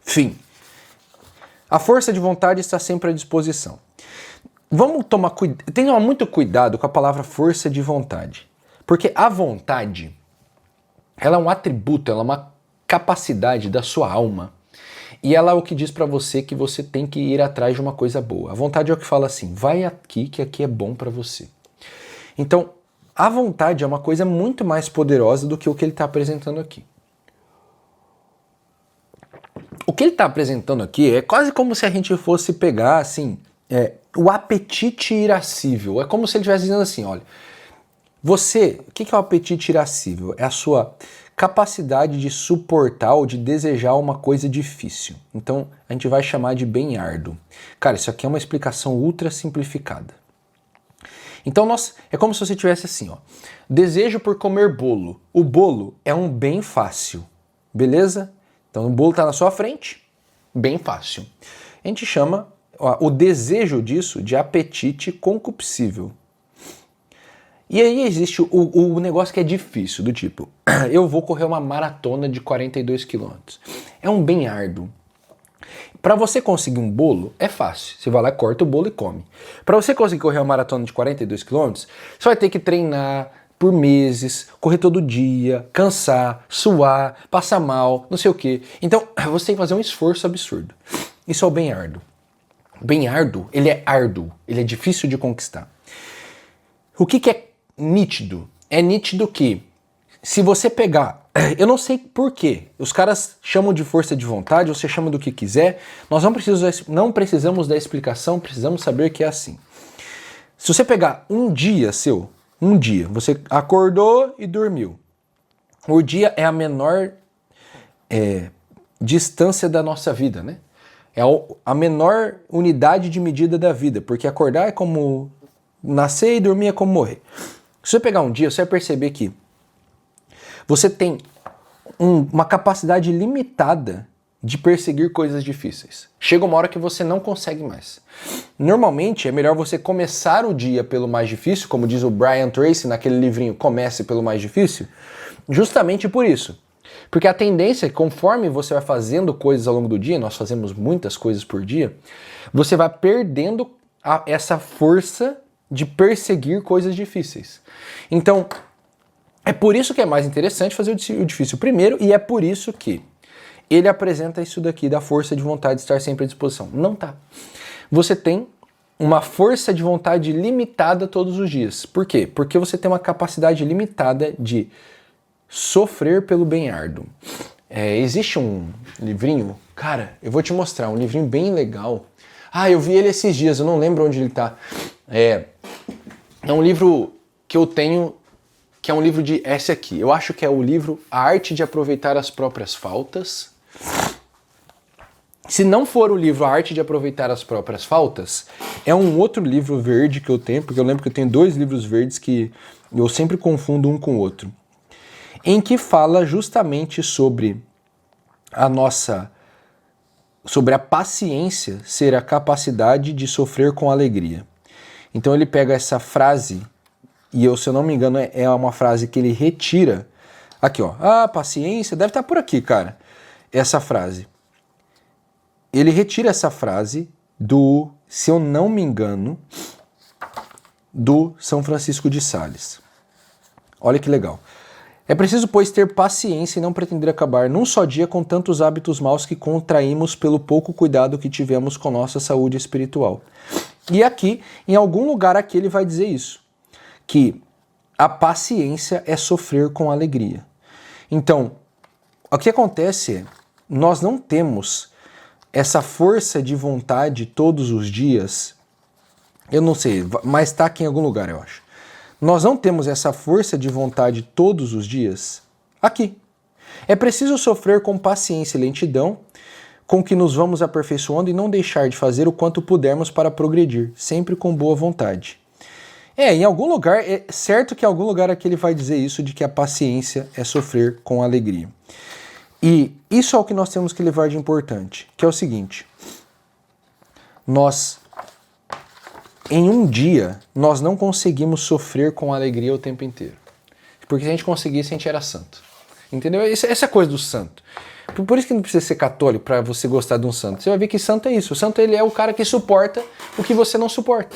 Fim. A força de vontade está sempre à disposição. Vamos tomar cuidado, tenha muito cuidado com a palavra força de vontade. Porque a vontade, ela é um atributo, ela é uma capacidade da sua alma. E ela é o que diz pra você que você tem que ir atrás de uma coisa boa. A vontade é o que fala assim, vai aqui que aqui é bom pra você. Então, a vontade é uma coisa muito mais poderosa do que o que ele está apresentando aqui. O que ele está apresentando aqui é quase como se a gente fosse pegar, assim, o apetite irascível. É como se ele estivesse dizendo assim, olha, você, o que é o apetite irascível? É a sua capacidade de suportar ou de desejar uma coisa difícil. Então, a gente vai chamar de bem árduo. Cara, isso aqui é uma explicação ultra simplificada. Então, é como se você tivesse assim, ó, desejo por comer bolo. O bolo é um bem fácil, beleza? Então, o bolo está na sua frente, bem fácil. A gente chama o desejo disso de apetite concupiscível. E aí existe o negócio que é difícil, do tipo, eu vou correr uma maratona de 42 quilômetros. É um bem árduo. Para você conseguir um bolo, é fácil. Você vai lá, corta o bolo e come. Para você conseguir correr uma maratona de 42 quilômetros, você vai ter que treinar por meses, correr todo dia, cansar, suar, passar mal, não sei o quê. Então, você tem que fazer um esforço absurdo. Isso é o bem árduo. O bem árduo, ele é árduo, ele é difícil de conquistar. O que é nítido? É nítido que, se você pegar, eu não sei por quê, os caras chamam de força de vontade, você chama do que quiser, nós não precisamos da explicação, precisamos saber que é assim. Se você pegar um dia seu, você acordou e dormiu, o dia é a menor distância da nossa vida, né? É a menor unidade de medida da vida, porque acordar é como nascer e dormir é como morrer. Se você pegar um dia, você vai perceber que você tem uma capacidade limitada de perseguir coisas difíceis. Chega uma hora que você não consegue mais. Normalmente é melhor você começar o dia pelo mais difícil, como diz o Brian Tracy naquele livrinho Comece pelo Mais Difícil, justamente por isso. Porque a tendência é que conforme você vai fazendo coisas ao longo do dia, nós fazemos muitas coisas por dia, você vai perdendo essa força de perseguir coisas difíceis. Então, é por isso que é mais interessante fazer o difícil primeiro, e é por isso que ele apresenta isso daqui da força de vontade de estar sempre à disposição. Não tá. Você tem uma força de vontade limitada todos os dias. Por quê? Porque você tem uma capacidade limitada de sofrer pelo bem árduo. Existe um livrinho, cara, eu vou te mostrar, um livrinho bem legal. Eu vi ele esses dias, eu não lembro onde ele tá. É um livro que eu tenho, que é um livro de esse aqui. Eu acho que é o livro A Arte de Aproveitar as Próprias Faltas. Se não for o livro A Arte de Aproveitar as Próprias Faltas, é um outro livro verde que eu tenho, porque eu lembro que eu tenho 2 livros verdes que eu sempre confundo um com o outro, em que fala justamente sobre sobre a paciência ser a capacidade de sofrer com alegria. Então ele pega essa frase, e se eu não me engano é uma frase que ele retira, aqui ó, paciência, deve estar por aqui, cara, essa frase. Ele retira essa frase se eu não me engano, do São Francisco de Sales. Olha que legal. É preciso, pois, ter paciência e não pretender acabar num só dia com tantos hábitos maus que contraímos pelo pouco cuidado que tivemos com nossa saúde espiritual. E aqui, em algum lugar aqui, ele vai dizer isso, que a paciência é sofrer com alegria. Então, o que acontece é, nós não temos essa força de vontade todos os dias, eu não sei, mas está aqui em algum lugar, eu acho. Nós não temos essa força de vontade todos os dias aqui. É preciso sofrer com paciência e lentidão, com que nos vamos aperfeiçoando e não deixar de fazer o quanto pudermos para progredir, sempre com boa vontade. Em algum lugar, é certo que em algum lugar aqui ele vai dizer isso, de que a paciência é sofrer com alegria. E isso é o que nós temos que levar de importante, que é o seguinte: nós em um dia, nós não conseguimos sofrer com alegria o tempo inteiro. Porque se a gente conseguisse, a gente era santo. Entendeu? Essa é a coisa do santo. Por isso que não precisa ser católico para você gostar de um santo. Você vai ver que santo é isso. O santo, ele é o cara que suporta o que você não suporta.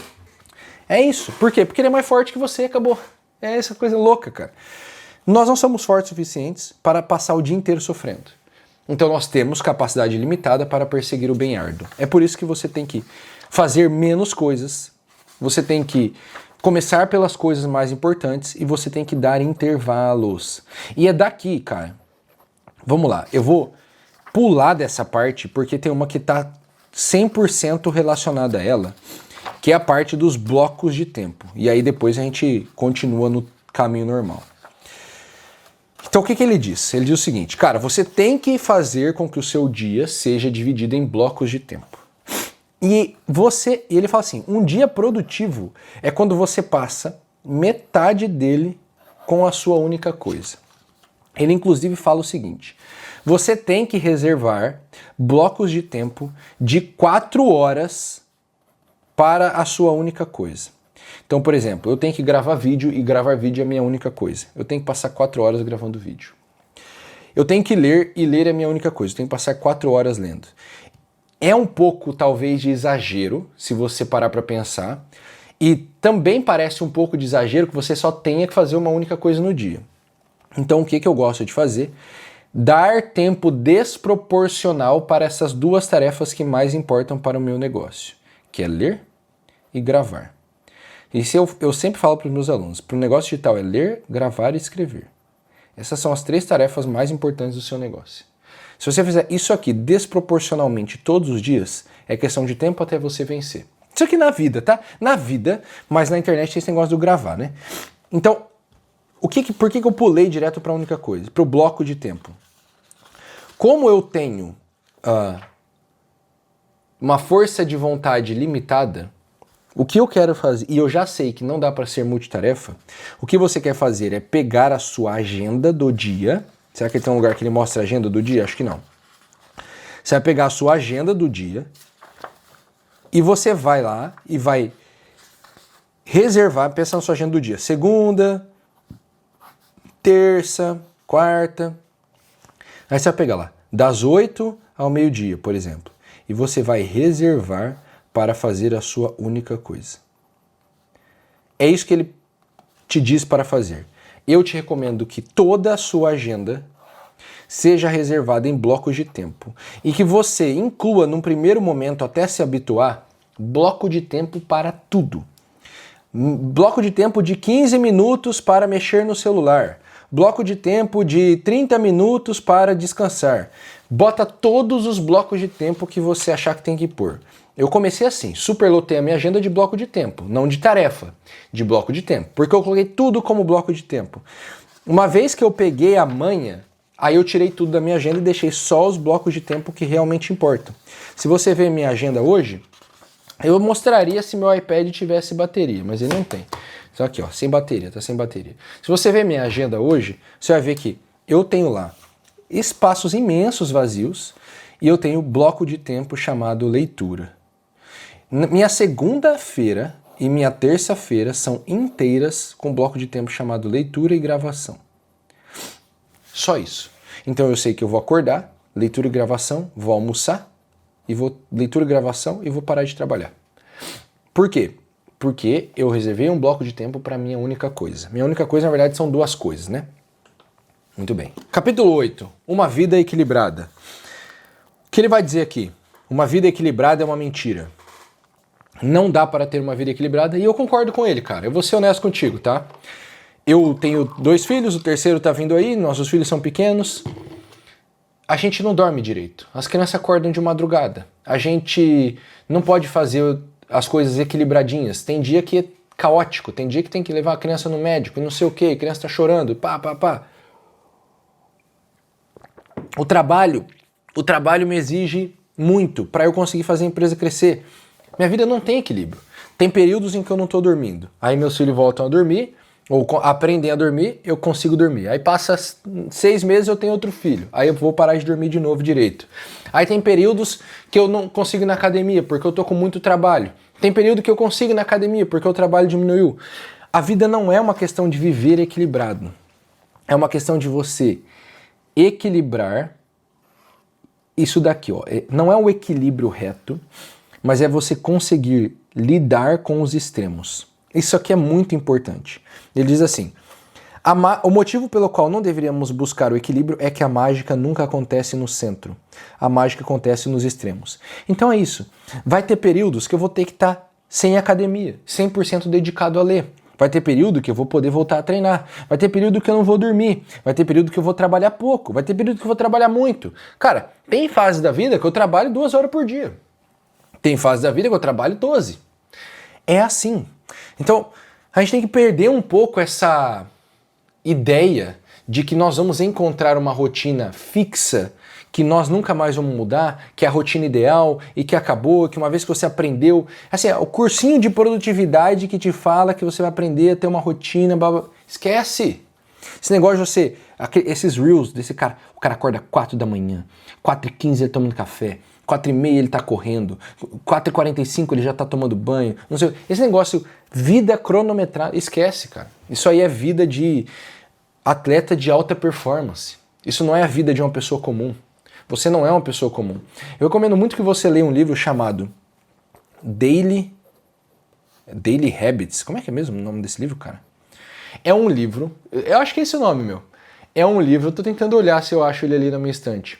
É isso. Por quê? Porque ele é mais forte que você e acabou. É essa coisa louca, cara. Nós não somos fortes o suficientes para passar o dia inteiro sofrendo. Então nós temos capacidade limitada para perseguir o bem árduo. É por isso que você tem que fazer menos coisas, você tem que começar pelas coisas mais importantes e você tem que dar intervalos. E é daqui, cara. Vamos lá, eu vou pular dessa parte porque tem uma que está 100% relacionada a ela, que é a parte dos blocos de tempo. E aí depois a gente continua no caminho normal. Então o que ele diz? Ele diz o seguinte, cara, você tem que fazer com que o seu dia seja dividido em blocos de tempo. E ele fala assim, um dia produtivo é quando você passa metade dele com a sua única coisa. Ele inclusive fala o seguinte, você tem que reservar blocos de tempo de 4 horas para a sua única coisa. Então, por exemplo, eu tenho que gravar vídeo e gravar vídeo é a minha única coisa. Eu tenho que passar 4 horas gravando vídeo. Eu tenho que ler e ler é a minha única coisa. Eu tenho que passar 4 horas lendo. É um pouco, talvez, de exagero, se você parar para pensar. E também parece um pouco de exagero que você só tenha que fazer uma única coisa no dia. Então, o que eu gosto de fazer? Dar tempo desproporcional para essas 2 tarefas que mais importam para o meu negócio, que é ler e gravar. Isso eu sempre falo para os meus alunos, para o negócio digital é ler, gravar e escrever. Essas são as 3 tarefas mais importantes do seu negócio. Se você fizer isso aqui desproporcionalmente todos os dias, é questão de tempo até você vencer. Isso aqui na vida, tá? Na vida, mas na internet tem esse negócio do gravar, né? Então, por que eu pulei direto para a única coisa? Para o bloco de tempo. Como eu tenho uma força de vontade limitada, o que eu quero fazer, e eu já sei que não dá para ser multitarefa, o que você quer fazer é pegar a sua agenda do dia. Será que tem um lugar que ele mostra a agenda do dia? Acho que não. Você vai pegar a sua agenda do dia e você vai lá e vai reservar, pensa na sua agenda do dia. Segunda, terça, quarta. Aí você vai pegar lá, das 8 ao meio-dia, por exemplo. E você vai reservar para fazer a sua única coisa. É isso que ele te diz para fazer. Eu te recomendo que toda a sua agenda seja reservada em blocos de tempo e que você inclua num primeiro momento, até se habituar, bloco de tempo para tudo. Bloco de tempo de 15 minutos para mexer no celular. Bloco de tempo de 30 minutos para descansar. Bota todos os blocos de tempo que você achar que tem que pôr. Eu comecei assim, superlotei a minha agenda de bloco de tempo, não de tarefa, de bloco de tempo, porque eu coloquei tudo como bloco de tempo. Uma vez que eu peguei a manha, aí eu tirei tudo da minha agenda e deixei só os blocos de tempo que realmente importam. Se você ver minha agenda hoje, eu mostraria se meu iPad tivesse bateria, mas ele não tem. Então aqui, ó, sem bateria, tá sem bateria. Se você ver minha agenda hoje, você vai ver que eu tenho lá espaços imensos vazios e eu tenho bloco de tempo chamado leitura. Minha segunda-feira e minha terça-feira são inteiras com bloco de tempo chamado leitura e gravação. Só isso. Então eu sei que eu vou acordar, leitura e gravação, vou almoçar, leitura e gravação e vou parar de trabalhar. Por quê? Porque eu reservei um bloco de tempo para minha única coisa. Minha única coisa, na verdade, são 2 coisas, né? Muito bem. Capítulo 8. Uma vida equilibrada. O que ele vai dizer aqui? Uma vida equilibrada é uma mentira. Não dá para ter uma vida equilibrada e eu concordo com ele, cara. Eu vou ser honesto contigo, tá? Eu tenho 2 filhos, o terceiro tá vindo aí, nossos filhos são pequenos. A gente não dorme direito. As crianças acordam de madrugada. A gente não pode fazer as coisas equilibradinhas. Tem dia que é caótico, tem dia que tem que levar a criança no médico, não sei o que, a criança tá chorando, pá. O trabalho me exige muito para eu conseguir fazer a empresa crescer. Minha vida não tem equilíbrio. Tem períodos em que eu não tô dormindo. Aí meus filhos voltam a dormir, Ou aprendem a dormir, eu consigo dormir. Aí passa 6 meses, eu tenho outro filho. Aí eu vou parar de dormir de novo direito. Aí tem períodos que eu não consigo ir na academia porque eu tô com muito trabalho. Tem período que eu consigo ir na academia porque o trabalho diminuiu. A vida não é uma questão de viver equilibrado. É uma questão de você equilibrar isso daqui, ó. Não é um equilíbrio reto, mas é você conseguir lidar com os extremos. Isso aqui é muito importante. Ele diz assim: o motivo pelo qual não deveríamos buscar o equilíbrio é que a mágica nunca acontece no centro. A mágica acontece nos extremos. Então é isso. Vai ter períodos que eu vou ter que estar sem academia, 100% dedicado a ler. Vai ter período que eu vou poder voltar a treinar. Vai ter período que eu não vou dormir. Vai ter período que eu vou trabalhar pouco. Vai ter período que eu vou trabalhar muito. Cara, tem fase da vida que eu trabalho 2 horas por dia. Tem fase da vida que eu trabalho 12. É assim. Então, a gente tem que perder um pouco essa ideia de que nós vamos encontrar uma rotina fixa, que nós nunca mais vamos mudar, que é a rotina ideal e que acabou, que uma vez que você aprendeu... Assim, o cursinho de produtividade que te fala que você vai aprender a ter uma rotina... Blá, blá, esquece! Esse negócio de você... Esses reels desse cara... O cara acorda 4 da manhã, 4h15 ele tomando café, 4h30 ele tá correndo, 4h45 ele já tá tomando banho, não sei... Esse negócio, vida cronometrada, esquece, cara. Isso aí é vida de atleta de alta performance. Isso não é a vida de uma pessoa comum. Você não é uma pessoa comum. Eu recomendo muito que você leia um livro chamado Daily Habits. Como é que é mesmo o nome desse livro, cara? É um livro, eu acho que é esse o nome, meu. É um livro, eu tô tentando olhar se eu acho ele ali na minha estante,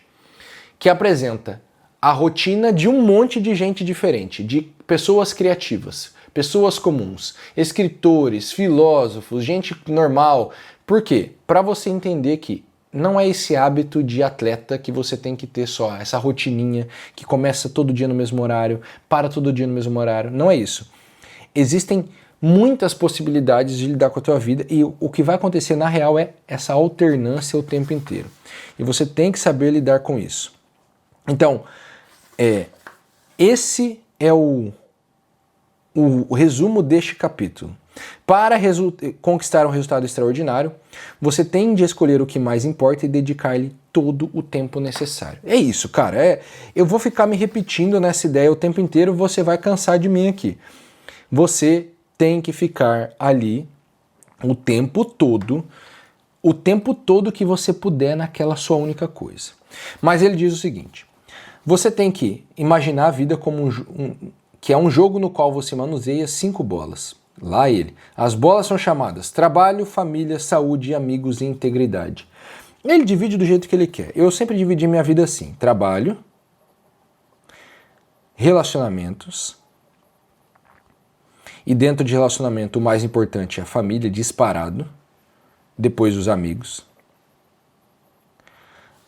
que apresenta a rotina de um monte de gente diferente, de pessoas criativas, pessoas comuns, escritores, filósofos, gente normal. Por quê? Para você entender que não é esse hábito de atleta que você tem que ter só, essa rotininha que começa todo dia no mesmo horário, para todo dia no mesmo horário. Não é isso. Existem muitas possibilidades de lidar com a tua vida e o que vai acontecer na real é essa alternância o tempo inteiro. E você tem que saber lidar com isso. Então, esse é o resumo deste capítulo. Para conquistar um resultado extraordinário, você tem de escolher o que mais importa e dedicar-lhe todo o tempo necessário. É isso, cara. Eu vou ficar me repetindo nessa ideia o tempo inteiro, você vai cansar de mim aqui. Você tem que ficar ali o tempo todo que você puder naquela sua única coisa. Mas ele diz o seguinte: você tem que imaginar a vida como que é um jogo no qual você manuseia 5 bolas. Lá ele. As bolas são chamadas trabalho, família, saúde, amigos e integridade. Ele divide do jeito que ele quer. Eu sempre dividi minha vida assim: trabalho, relacionamentos, e dentro de relacionamento o mais importante é a família, disparado, depois os amigos.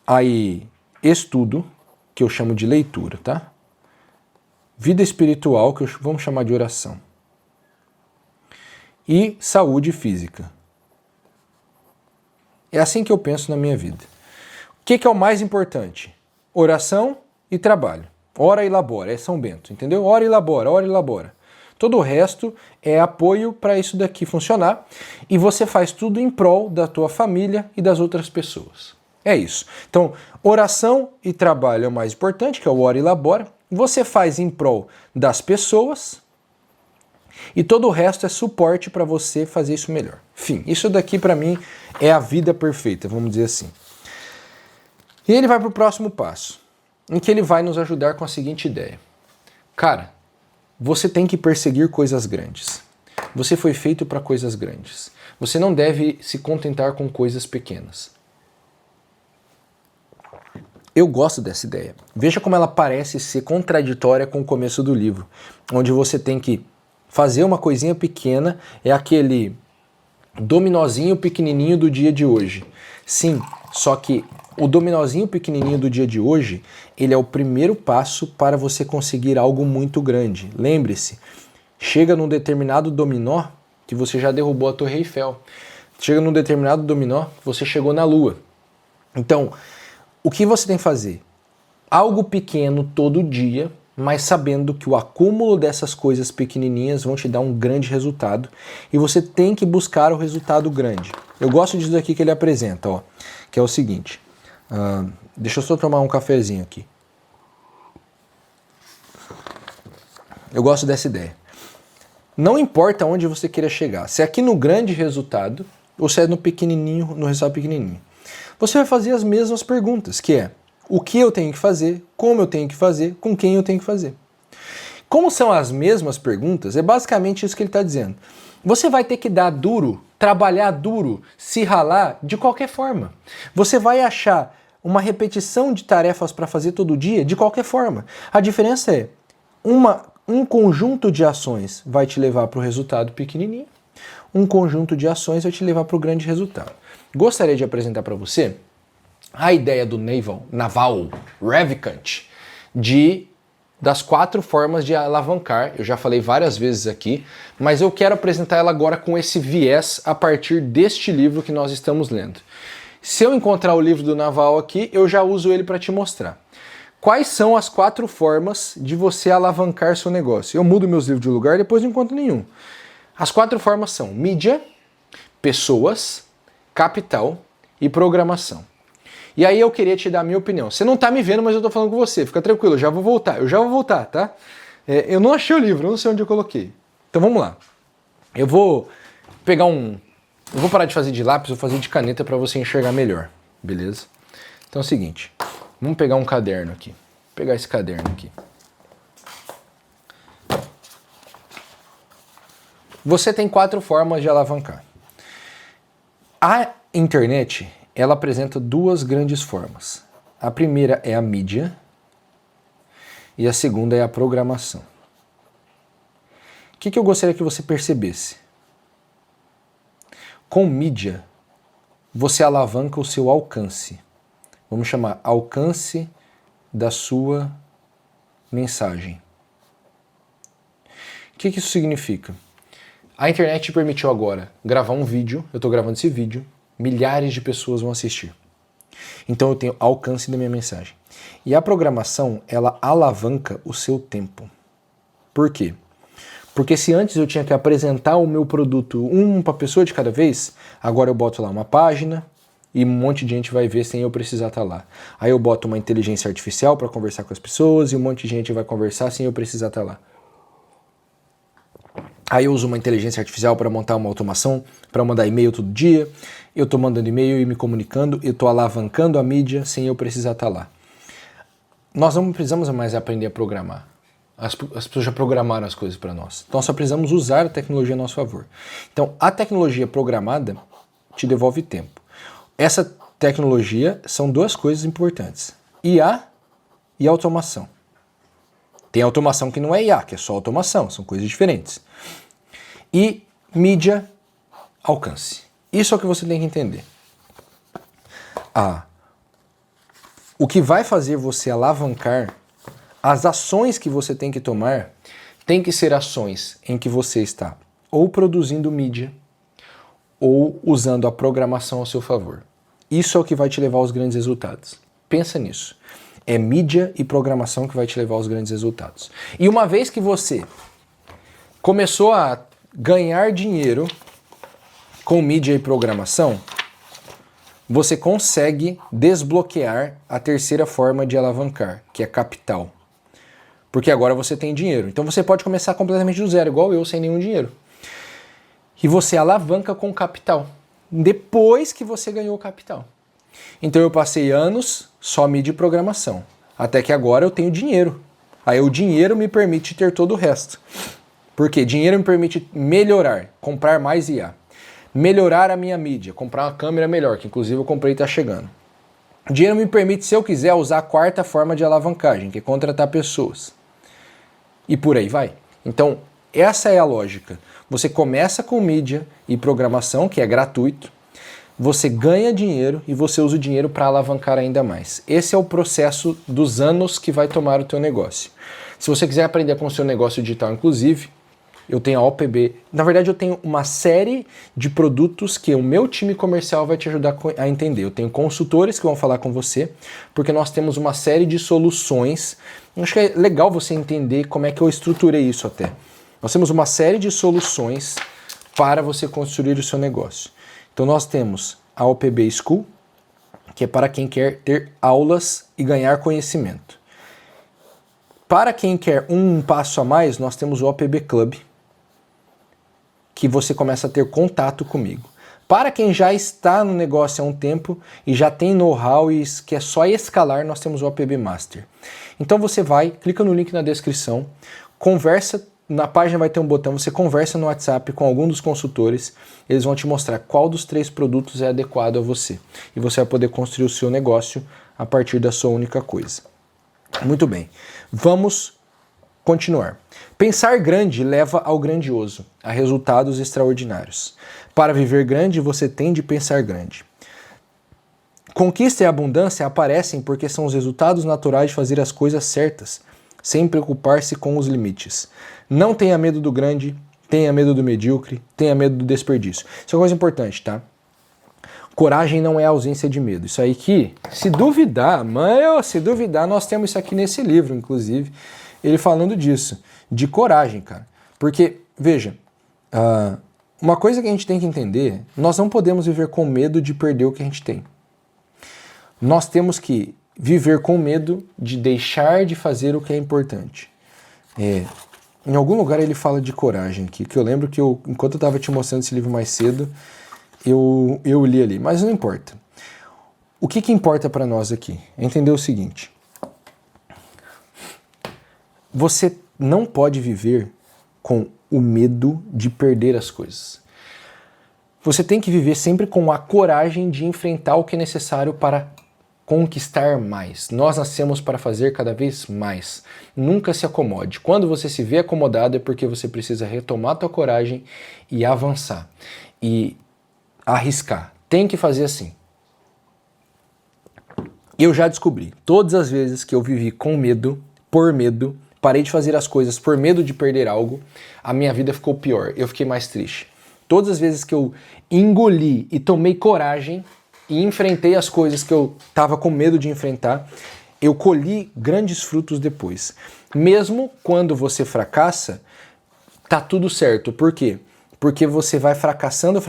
Aí estudo, que eu chamo de leitura, tá? Vida espiritual, que vamos chamar de oração. E saúde física. É assim que eu penso na minha vida. O que é o mais importante? Oração e trabalho. Ora e labora, é São Bento, entendeu? Ora e labora, ora e labora. Todo o resto é apoio para isso daqui funcionar e você faz tudo em prol da tua família e das outras pessoas. É isso. Então, oração e trabalho é o mais importante, que é o ora e labora. Você faz em prol das pessoas e todo o resto é suporte para você fazer isso melhor. Enfim, isso daqui para mim é a vida perfeita, vamos dizer assim. E ele vai para o próximo passo, em que ele vai nos ajudar com a seguinte ideia. Cara, você tem que perseguir coisas grandes. Você foi feito para coisas grandes. Você não deve se contentar com coisas pequenas. Eu gosto dessa ideia. Veja como ela parece ser contraditória com o começo do livro, onde você tem que fazer uma coisinha pequena, é aquele dominozinho pequenininho do dia de hoje. Sim, só que o dominozinho pequenininho do dia de hoje, ele é o primeiro passo para você conseguir algo muito grande. Lembre-se, chega num determinado dominó que você já derrubou a Torre Eiffel. Chega num determinado dominó, você chegou na Lua. Então, o que você tem que fazer? Algo pequeno todo dia mas sabendo que o acúmulo dessas coisas pequenininhas vão te dar um grande resultado e você tem que buscar o resultado grande. Eu gosto disso aqui que ele apresenta, ó, que é o seguinte. Deixa eu só tomar um cafezinho aqui. Eu gosto dessa ideia. Não importa onde você queira chegar, se é aqui no grande resultado ou se é no pequenininho, no resultado pequenininho. Você vai fazer as mesmas perguntas, que é o que eu tenho que fazer, como eu tenho que fazer, com quem eu tenho que fazer. Como são as mesmas perguntas, é basicamente isso que ele está dizendo. Você vai ter que dar duro, trabalhar duro, se ralar de qualquer forma. Você vai achar uma repetição de tarefas para fazer todo dia de qualquer forma. A diferença é um conjunto de ações vai te levar para o resultado pequenininho, um conjunto de ações vai te levar para o grande resultado. Gostaria de apresentar para você a ideia do Naval Ravikant das 4 formas de alavancar. Eu já falei várias vezes aqui, mas eu quero apresentar ela agora com esse viés a partir deste livro que nós estamos lendo. Se eu encontrar o livro do Naval aqui, eu já uso ele para te mostrar. Quais são as 4 formas de você alavancar seu negócio? Eu mudo meus livros de lugar e depois não encontro nenhum. As 4 formas são mídia, pessoas, capital e programação. E aí eu queria te dar a minha opinião. Você não está me vendo, mas eu estou falando com você. Fica tranquilo, eu já vou voltar, tá? Eu não achei o livro, eu não sei onde eu coloquei. Então vamos lá. Eu vou parar de fazer de lápis, vou fazer de caneta para você enxergar melhor, beleza? Então é o seguinte, vamos pegar um caderno aqui. Vou pegar esse caderno aqui. Você tem 4 formas de alavancar. A internet, ela apresenta 2 grandes formas. A primeira é a mídia e a segunda é a programação. O que eu gostaria que você percebesse? Com mídia, você alavanca o seu alcance. Vamos chamar alcance da sua mensagem. O que isso significa? A internet te permitiu agora gravar um vídeo, eu estou gravando esse vídeo, milhares de pessoas vão assistir. Então eu tenho alcance da minha mensagem. E a programação, ela alavanca o seu tempo. Por quê? Porque se antes eu tinha que apresentar o meu produto para pessoa de cada vez, agora eu boto lá uma página e um monte de gente vai ver sem eu precisar estar lá. Aí eu boto uma inteligência artificial para conversar com as pessoas e um monte de gente vai conversar sem eu precisar estar lá. Aí eu uso uma inteligência artificial para montar uma automação, para mandar e-mail todo dia. Eu estou mandando e-mail e me comunicando, eu estou alavancando a mídia sem eu precisar estar lá. Nós não precisamos mais aprender a programar. As pessoas já programaram as coisas para nós. Então só precisamos usar a tecnologia a nosso favor. Então a tecnologia programada te devolve tempo. Essa tecnologia são 2 coisas importantes. IA e automação. Tem automação que não é IA, que é só automação, são coisas diferentes. E mídia, alcance. Isso é o que você tem que entender. O que vai fazer você alavancar, as ações que você tem que tomar, tem que ser ações em que você está ou produzindo mídia ou usando a programação ao seu favor. Isso é o que vai te levar aos grandes resultados. Pensa nisso. É mídia e programação que vai te levar aos grandes resultados. E uma vez que você começou a ganhar dinheiro com mídia e programação, você consegue desbloquear a terceira forma de alavancar, que é capital. Porque agora você tem dinheiro. Então você pode começar completamente do zero, igual eu, sem nenhum dinheiro. E você alavanca com capital, depois que você ganhou o capital. Então eu passei anos só mídia e programação, até que agora eu tenho dinheiro. Aí o dinheiro me permite ter todo o resto. Porque dinheiro me permite melhorar, comprar mais IA. Melhorar a minha mídia, comprar uma câmera melhor, que inclusive eu comprei e está chegando. Dinheiro me permite, se eu quiser, usar a 4ª forma de alavancagem, que é contratar pessoas. E por aí vai. Então, essa é a lógica. Você começa com mídia e programação, que é gratuito. Você ganha dinheiro e você usa o dinheiro para alavancar ainda mais. Esse é o processo dos anos que vai tomar o teu negócio. Se você quiser aprender com o seu negócio digital, inclusive, eu tenho a OPB. Na verdade, eu tenho uma série de produtos que o meu time comercial vai te ajudar a entender. Eu tenho consultores que vão falar com você, porque nós temos uma série de soluções Eu acho que é legal você entender como é que eu estruturei isso até. Nós temos uma série de soluções para você construir o seu negócio. Então nós temos a OPB School, que é para quem quer ter aulas e ganhar conhecimento. Para quem quer um passo a mais, nós temos o OPB Club, que você começa a ter contato comigo. Para quem já está no negócio há um tempo e já tem know-how e que é só escalar, nós temos o OPB Master. Então você vai, clica no link na descrição, conversa, na página vai ter um botão, você conversa no WhatsApp com algum dos consultores, eles vão te mostrar qual dos 3 produtos é adequado a você. E você vai poder construir o seu negócio a partir da sua única coisa. Muito bem, vamos continuar. Pensar grande leva ao grandioso, a resultados extraordinários. Para viver grande, você tem de pensar grande. Conquista e abundância aparecem porque são os resultados naturais de fazer as coisas certas, sem preocupar-se com os limites. Não tenha medo do grande, tenha medo do medíocre, tenha medo do desperdício. Isso é uma coisa importante, tá? Coragem não é ausência de medo. Isso aí que, se duvidar, nós temos isso aqui nesse livro, inclusive, ele falando disso, de coragem, cara. Porque, veja, uma coisa que a gente tem que entender, nós não podemos viver com medo de perder o que a gente tem. Nós temos que viver com medo de deixar de fazer o que é importante. Em algum lugar ele fala de coragem aqui, que eu lembro que enquanto eu estava te mostrando esse livro mais cedo, eu li ali, mas não importa. O que importa para nós aqui é entender o seguinte: você não pode viver com o medo de perder as coisas. Você tem que viver sempre com a coragem de enfrentar o que é necessário para conquistar mais. Nós nascemos para fazer cada vez mais. Nunca se acomode. Quando você se vê acomodado é porque você precisa retomar a tua coragem e avançar. E arriscar. Tem que fazer assim. Eu já descobri. Todas as vezes que eu vivi com medo, por medo, parei de fazer as coisas por medo de perder algo, a minha vida ficou pior. Eu fiquei mais triste. Todas as vezes que eu engoli e tomei coragem e enfrentei as coisas que eu estava com medo de enfrentar, eu colhi grandes frutos depois. Mesmo quando você fracassa, tá tudo certo. Por quê? Porque você vai fracassando,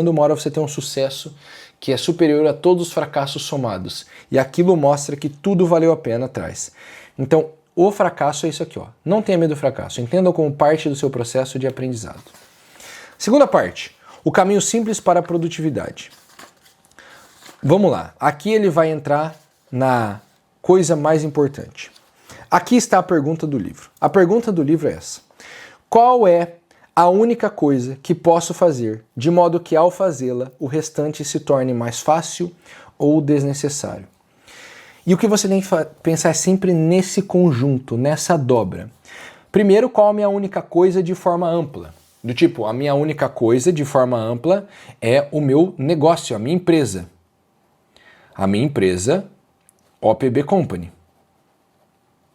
uma hora você tem um sucesso que é superior a todos os fracassos somados. E aquilo mostra que tudo valeu a pena atrás. Então, o fracasso é isso aqui, ó. Não tenha medo do fracasso. Entenda como parte do seu processo de aprendizado. Segunda parte, o caminho simples para a produtividade. Vamos lá. Aqui ele vai entrar na coisa mais importante. Aqui está a pergunta do livro. A pergunta do livro é essa: qual é a única coisa que posso fazer de modo que ao fazê-la o restante se torne mais fácil ou desnecessário? E o que você tem que pensar é sempre nesse conjunto, nessa dobra. Primeiro, qual a minha única coisa de forma ampla? Do tipo, a minha única coisa de forma ampla é o meu negócio, a minha empresa. A minha empresa, OPB Company.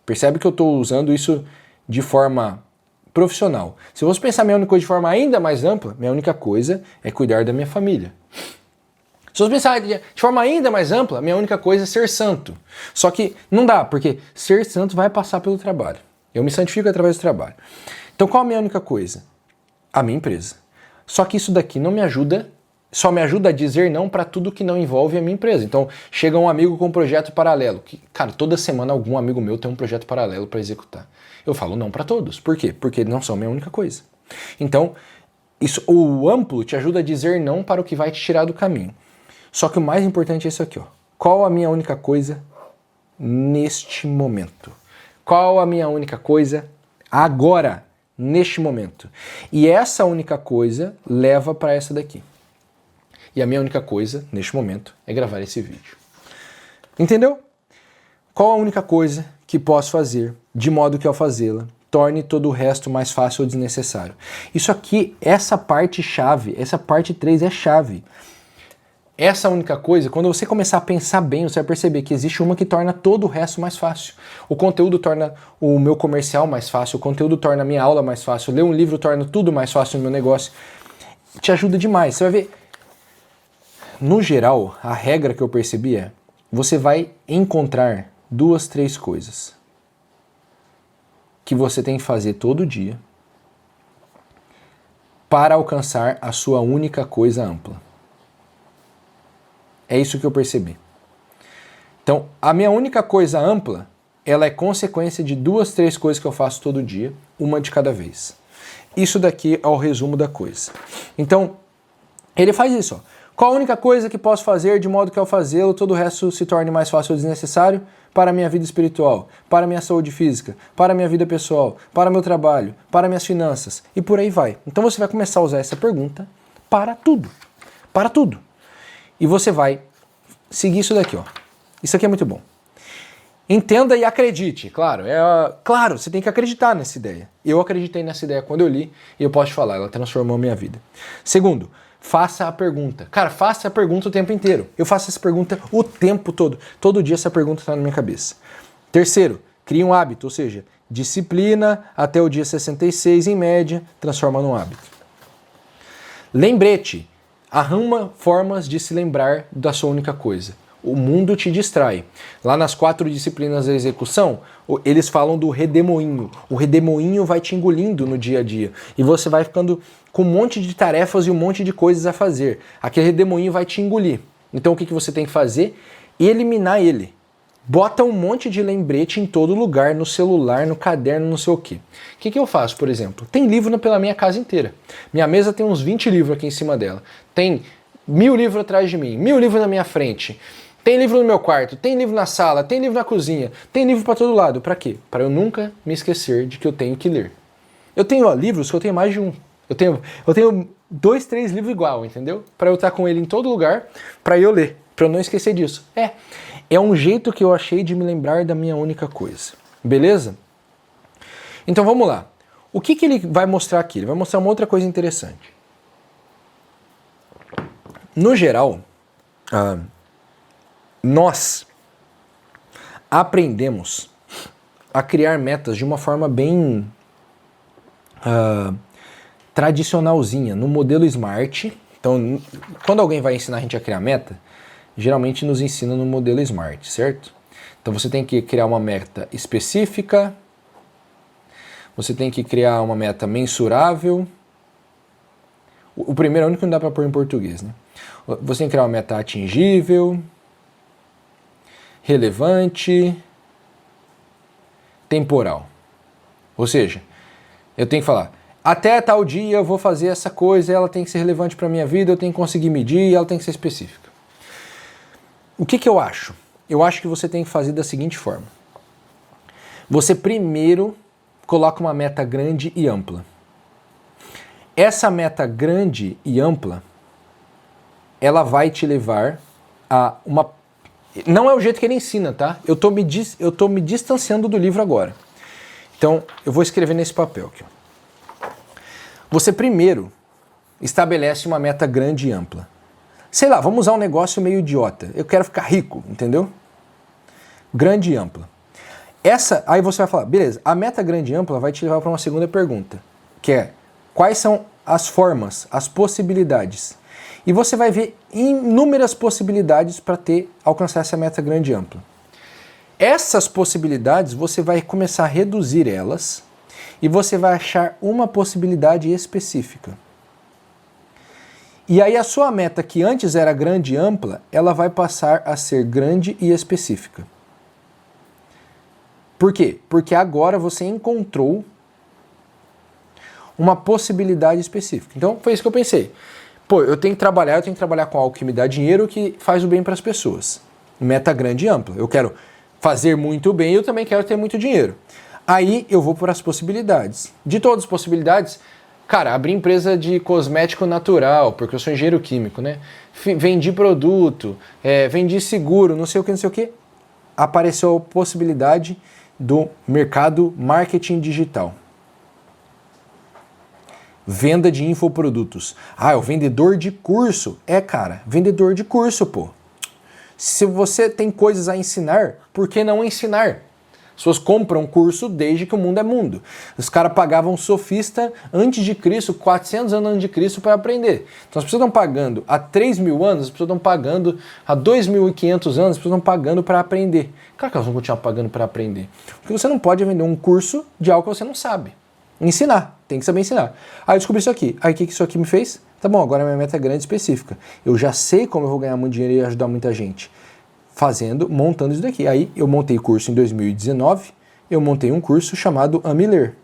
Percebe que eu estou usando isso de forma profissional. Se você pensar minha única coisa de forma ainda mais ampla, minha única coisa é cuidar da minha família. Se você pensar de forma ainda mais ampla, minha única coisa é ser santo. Só que não dá, porque ser santo vai passar pelo trabalho. Eu me santifico através do trabalho. Então qual a minha única coisa? A minha empresa. Só que isso daqui não me ajuda, só me ajuda a dizer não para tudo que não envolve a minha empresa. Então chega um amigo com um projeto paralelo. Que, cara, toda semana algum amigo meu tem um projeto paralelo para executar. Eu falo não para todos. Por quê? Porque eles não são a minha única coisa. Então, o amplo te ajuda a dizer não para o que vai te tirar do caminho. Só que o mais importante é isso aqui, ó. Qual a minha única coisa neste momento? Qual a minha única coisa agora, neste momento? E essa única coisa leva para essa daqui. E a minha única coisa, neste momento, é gravar esse vídeo. Entendeu? Qual a única coisa que posso fazer, de modo que ao fazê-la, torne todo o resto mais fácil ou desnecessário? Isso aqui, essa parte chave, essa parte 3 é chave. Essa única coisa, quando você começar a pensar bem, você vai perceber que existe uma que torna todo o resto mais fácil. O conteúdo torna o meu comercial mais fácil, o conteúdo torna a minha aula mais fácil, ler um livro torna tudo mais fácil no meu negócio. Te ajuda demais. Você vai ver, no geral, a regra que eu percebi é, você vai encontrar 2, 3 coisas. que você tem que fazer todo dia para alcançar a sua única coisa ampla. É isso que eu percebi. Então, a minha única coisa ampla, ela é consequência de 2, 3 coisas que eu faço todo dia, uma de cada vez. Isso daqui é o resumo da coisa. Então, ele faz isso. Ó. Qual a única coisa que posso fazer de modo que ao fazê-lo todo o resto se torne mais fácil ou desnecessário? Para a minha vida espiritual, para a minha saúde física, para a minha vida pessoal, para o meu trabalho, para minhas finanças e por aí vai. Então você vai começar a usar essa pergunta para tudo. Para tudo. E você vai seguir isso daqui, ó. Isso aqui é muito bom. Entenda e acredite, claro. Claro, você tem que acreditar nessa ideia. Eu acreditei nessa ideia quando eu li e eu posso te falar, ela transformou a minha vida. Segundo, faça a pergunta. Cara, faça a pergunta o tempo inteiro. Eu faço essa pergunta o tempo todo. Todo dia essa pergunta está na minha cabeça. Terceiro, crie um hábito, ou seja, disciplina até o dia 66, em média, transforma num hábito. Lembrete, arruma formas de se lembrar da sua única coisa. O mundo te distrai. Lá nas 4 disciplinas da execução, eles falam do redemoinho. O redemoinho vai te engolindo no dia a dia. E você vai ficando com um monte de tarefas e um monte de coisas a fazer. Aquele redemoinho vai te engolir. Então o que você tem que fazer? Eliminar ele. Bota um monte de lembrete em todo lugar, no celular, no caderno, não sei o quê. O que eu faço, por exemplo? Tem livro pela minha casa inteira. Minha mesa tem uns 20 livros aqui em cima dela. Tem 1000 livros atrás de mim, 1000 livros na minha frente. Tem livro no meu quarto, tem livro na sala, tem livro na cozinha, tem livro para todo lado. Para quê? Para eu nunca me esquecer de que eu tenho que ler. Eu tenho livros que eu tenho mais de um. Eu tenho 2, 3 livros igual, entendeu? Para eu estar com ele em todo lugar, para eu ler, para eu não esquecer disso. É um jeito que eu achei de me lembrar da minha única coisa. Beleza? Então vamos lá. O que ele vai mostrar aqui? Ele vai mostrar uma outra coisa interessante. No geral, nós aprendemos a criar metas de uma forma bem tradicionalzinha, no modelo SMART. Então, quando alguém vai ensinar a gente a criar meta, geralmente nos ensina no modelo SMART, certo? Então você tem que criar uma meta específica, você tem que criar uma meta mensurável. O primeiro é o único que não dá para pôr em português, né? Você tem que criar uma meta atingível, relevante, temporal. Ou seja, eu tenho que falar, até tal dia eu vou fazer essa coisa, ela tem que ser relevante para a minha vida, eu tenho que conseguir medir e ela tem que ser específica. O que eu acho? Eu acho que você tem que fazer da seguinte forma. Você primeiro coloca uma meta grande e ampla. Essa meta grande e ampla, ela vai te levar a uma... Não é o jeito que ele ensina, tá? Eu tô me distanciando do livro agora. Então, eu vou escrever nesse papel aqui. Você primeiro estabelece uma meta grande e ampla. Sei lá, vamos usar um negócio meio idiota. Eu quero ficar rico, entendeu? Grande e ampla. Aí você vai falar, beleza, a meta grande e ampla vai te levar para uma segunda pergunta, que é, quais são as formas, as possibilidades? E você vai ver inúmeras possibilidades para alcançar essa meta grande e ampla. Essas possibilidades, você vai começar a reduzir elas e você vai achar uma possibilidade específica. E aí a sua meta, que antes era grande e ampla, ela vai passar a ser grande e específica. Por quê? Porque agora você encontrou uma possibilidade específica. Então foi isso que eu pensei. Pô, eu tenho que trabalhar com algo que me dá dinheiro, que faz o bem para as pessoas. Meta grande e ampla. Eu quero fazer muito bem e eu também quero ter muito dinheiro. Aí eu vou para as possibilidades. De todas as possibilidades, cara, abri empresa de cosmético natural, porque eu sou engenheiro químico, né? Vendi produto, vendi seguro, não sei o que. Apareceu a possibilidade do mercado marketing digital. Venda de infoprodutos. Ah, é o vendedor de curso. Cara, vendedor de curso, pô. Se você tem coisas a ensinar, por que não ensinar? As pessoas compram curso desde que o mundo é mundo. Os caras pagavam sofista antes de Cristo, 400 anos antes de Cristo para aprender. Então as pessoas estão pagando há 3.000 anos, as pessoas estão pagando há 2.500 anos, as pessoas estão pagando para aprender. Claro que elas vão continuar pagando para aprender. Porque você não pode vender um curso de algo que você não sabe. Ensinar, tem que saber ensinar. Aí eu descobri isso aqui. Aí o que isso aqui me fez? Tá bom, agora minha meta é grande e específica. Eu já sei como eu vou ganhar muito dinheiro e ajudar muita gente. Montando isso daqui. Aí eu montei curso em 2019, eu montei um curso chamado Ame Ler.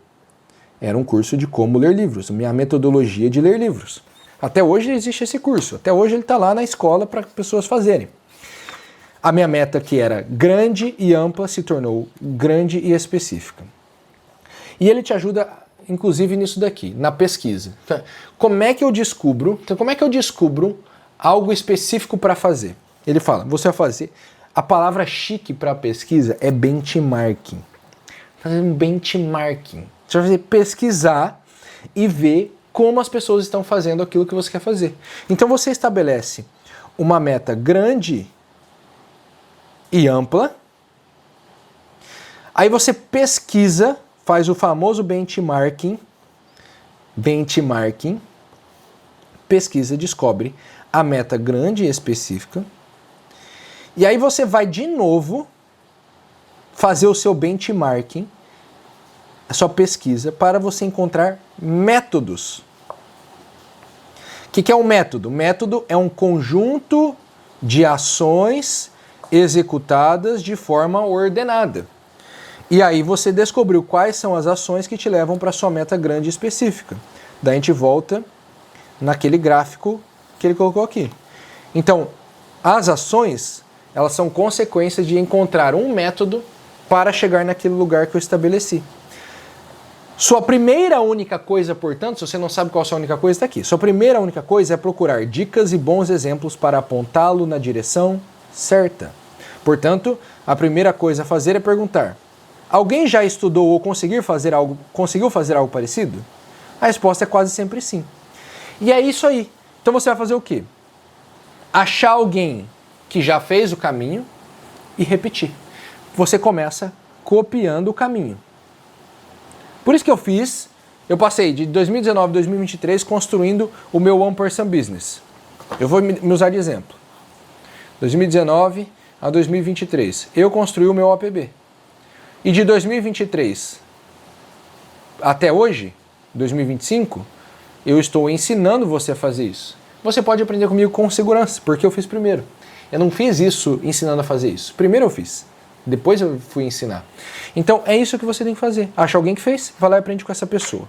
Era um curso de como ler livros, minha metodologia de ler livros. Até hoje existe esse curso, até hoje ele está lá na escola para pessoas fazerem. A minha meta, que era grande e ampla, se tornou grande e específica. E ele te ajuda, inclusive, nisso daqui, na pesquisa. Como é que eu descubro algo específico para fazer? Ele fala, você vai fazer... A palavra chique para pesquisa é benchmarking. Fazer um benchmarking. Você vai pesquisar e ver como as pessoas estão fazendo aquilo que você quer fazer. Então você estabelece uma meta grande e ampla. Aí você pesquisa, faz o famoso benchmarking. Pesquisa, descobre a meta grande e específica. E aí você vai de novo fazer o seu benchmarking, a sua pesquisa, para você encontrar métodos. O que é um método? Método é um conjunto de ações executadas de forma ordenada. E aí você descobriu quais são as ações que te levam para a sua meta grande e específica. Daí a gente volta naquele gráfico que ele colocou aqui. Então, as ações... elas são consequências de encontrar um método para chegar naquele lugar que eu estabeleci. Sua primeira única coisa, portanto, se você não sabe qual é a sua única coisa, está aqui. Sua primeira única coisa é procurar dicas e bons exemplos para apontá-lo na direção certa. Portanto, a primeira coisa a fazer é perguntar: alguém já estudou ou conseguiu fazer algo parecido? A resposta é quase sempre sim. E é isso aí. Então você vai fazer o quê? Achar alguém que já fez o caminho e repetir. Você começa copiando o caminho. Por isso que eu passei de 2019 a 2023 construindo o meu One Person Business. Eu vou me usar de exemplo. 2019 a 2023, eu construí o meu APB. E de 2023 até hoje, 2025, eu estou ensinando você a fazer isso. Você pode aprender comigo com segurança, porque eu fiz primeiro. Eu não fiz isso ensinando a fazer isso. Primeiro eu fiz, depois eu fui ensinar. Então é isso que você tem que fazer. Acha alguém que fez, vai lá e aprende com essa pessoa.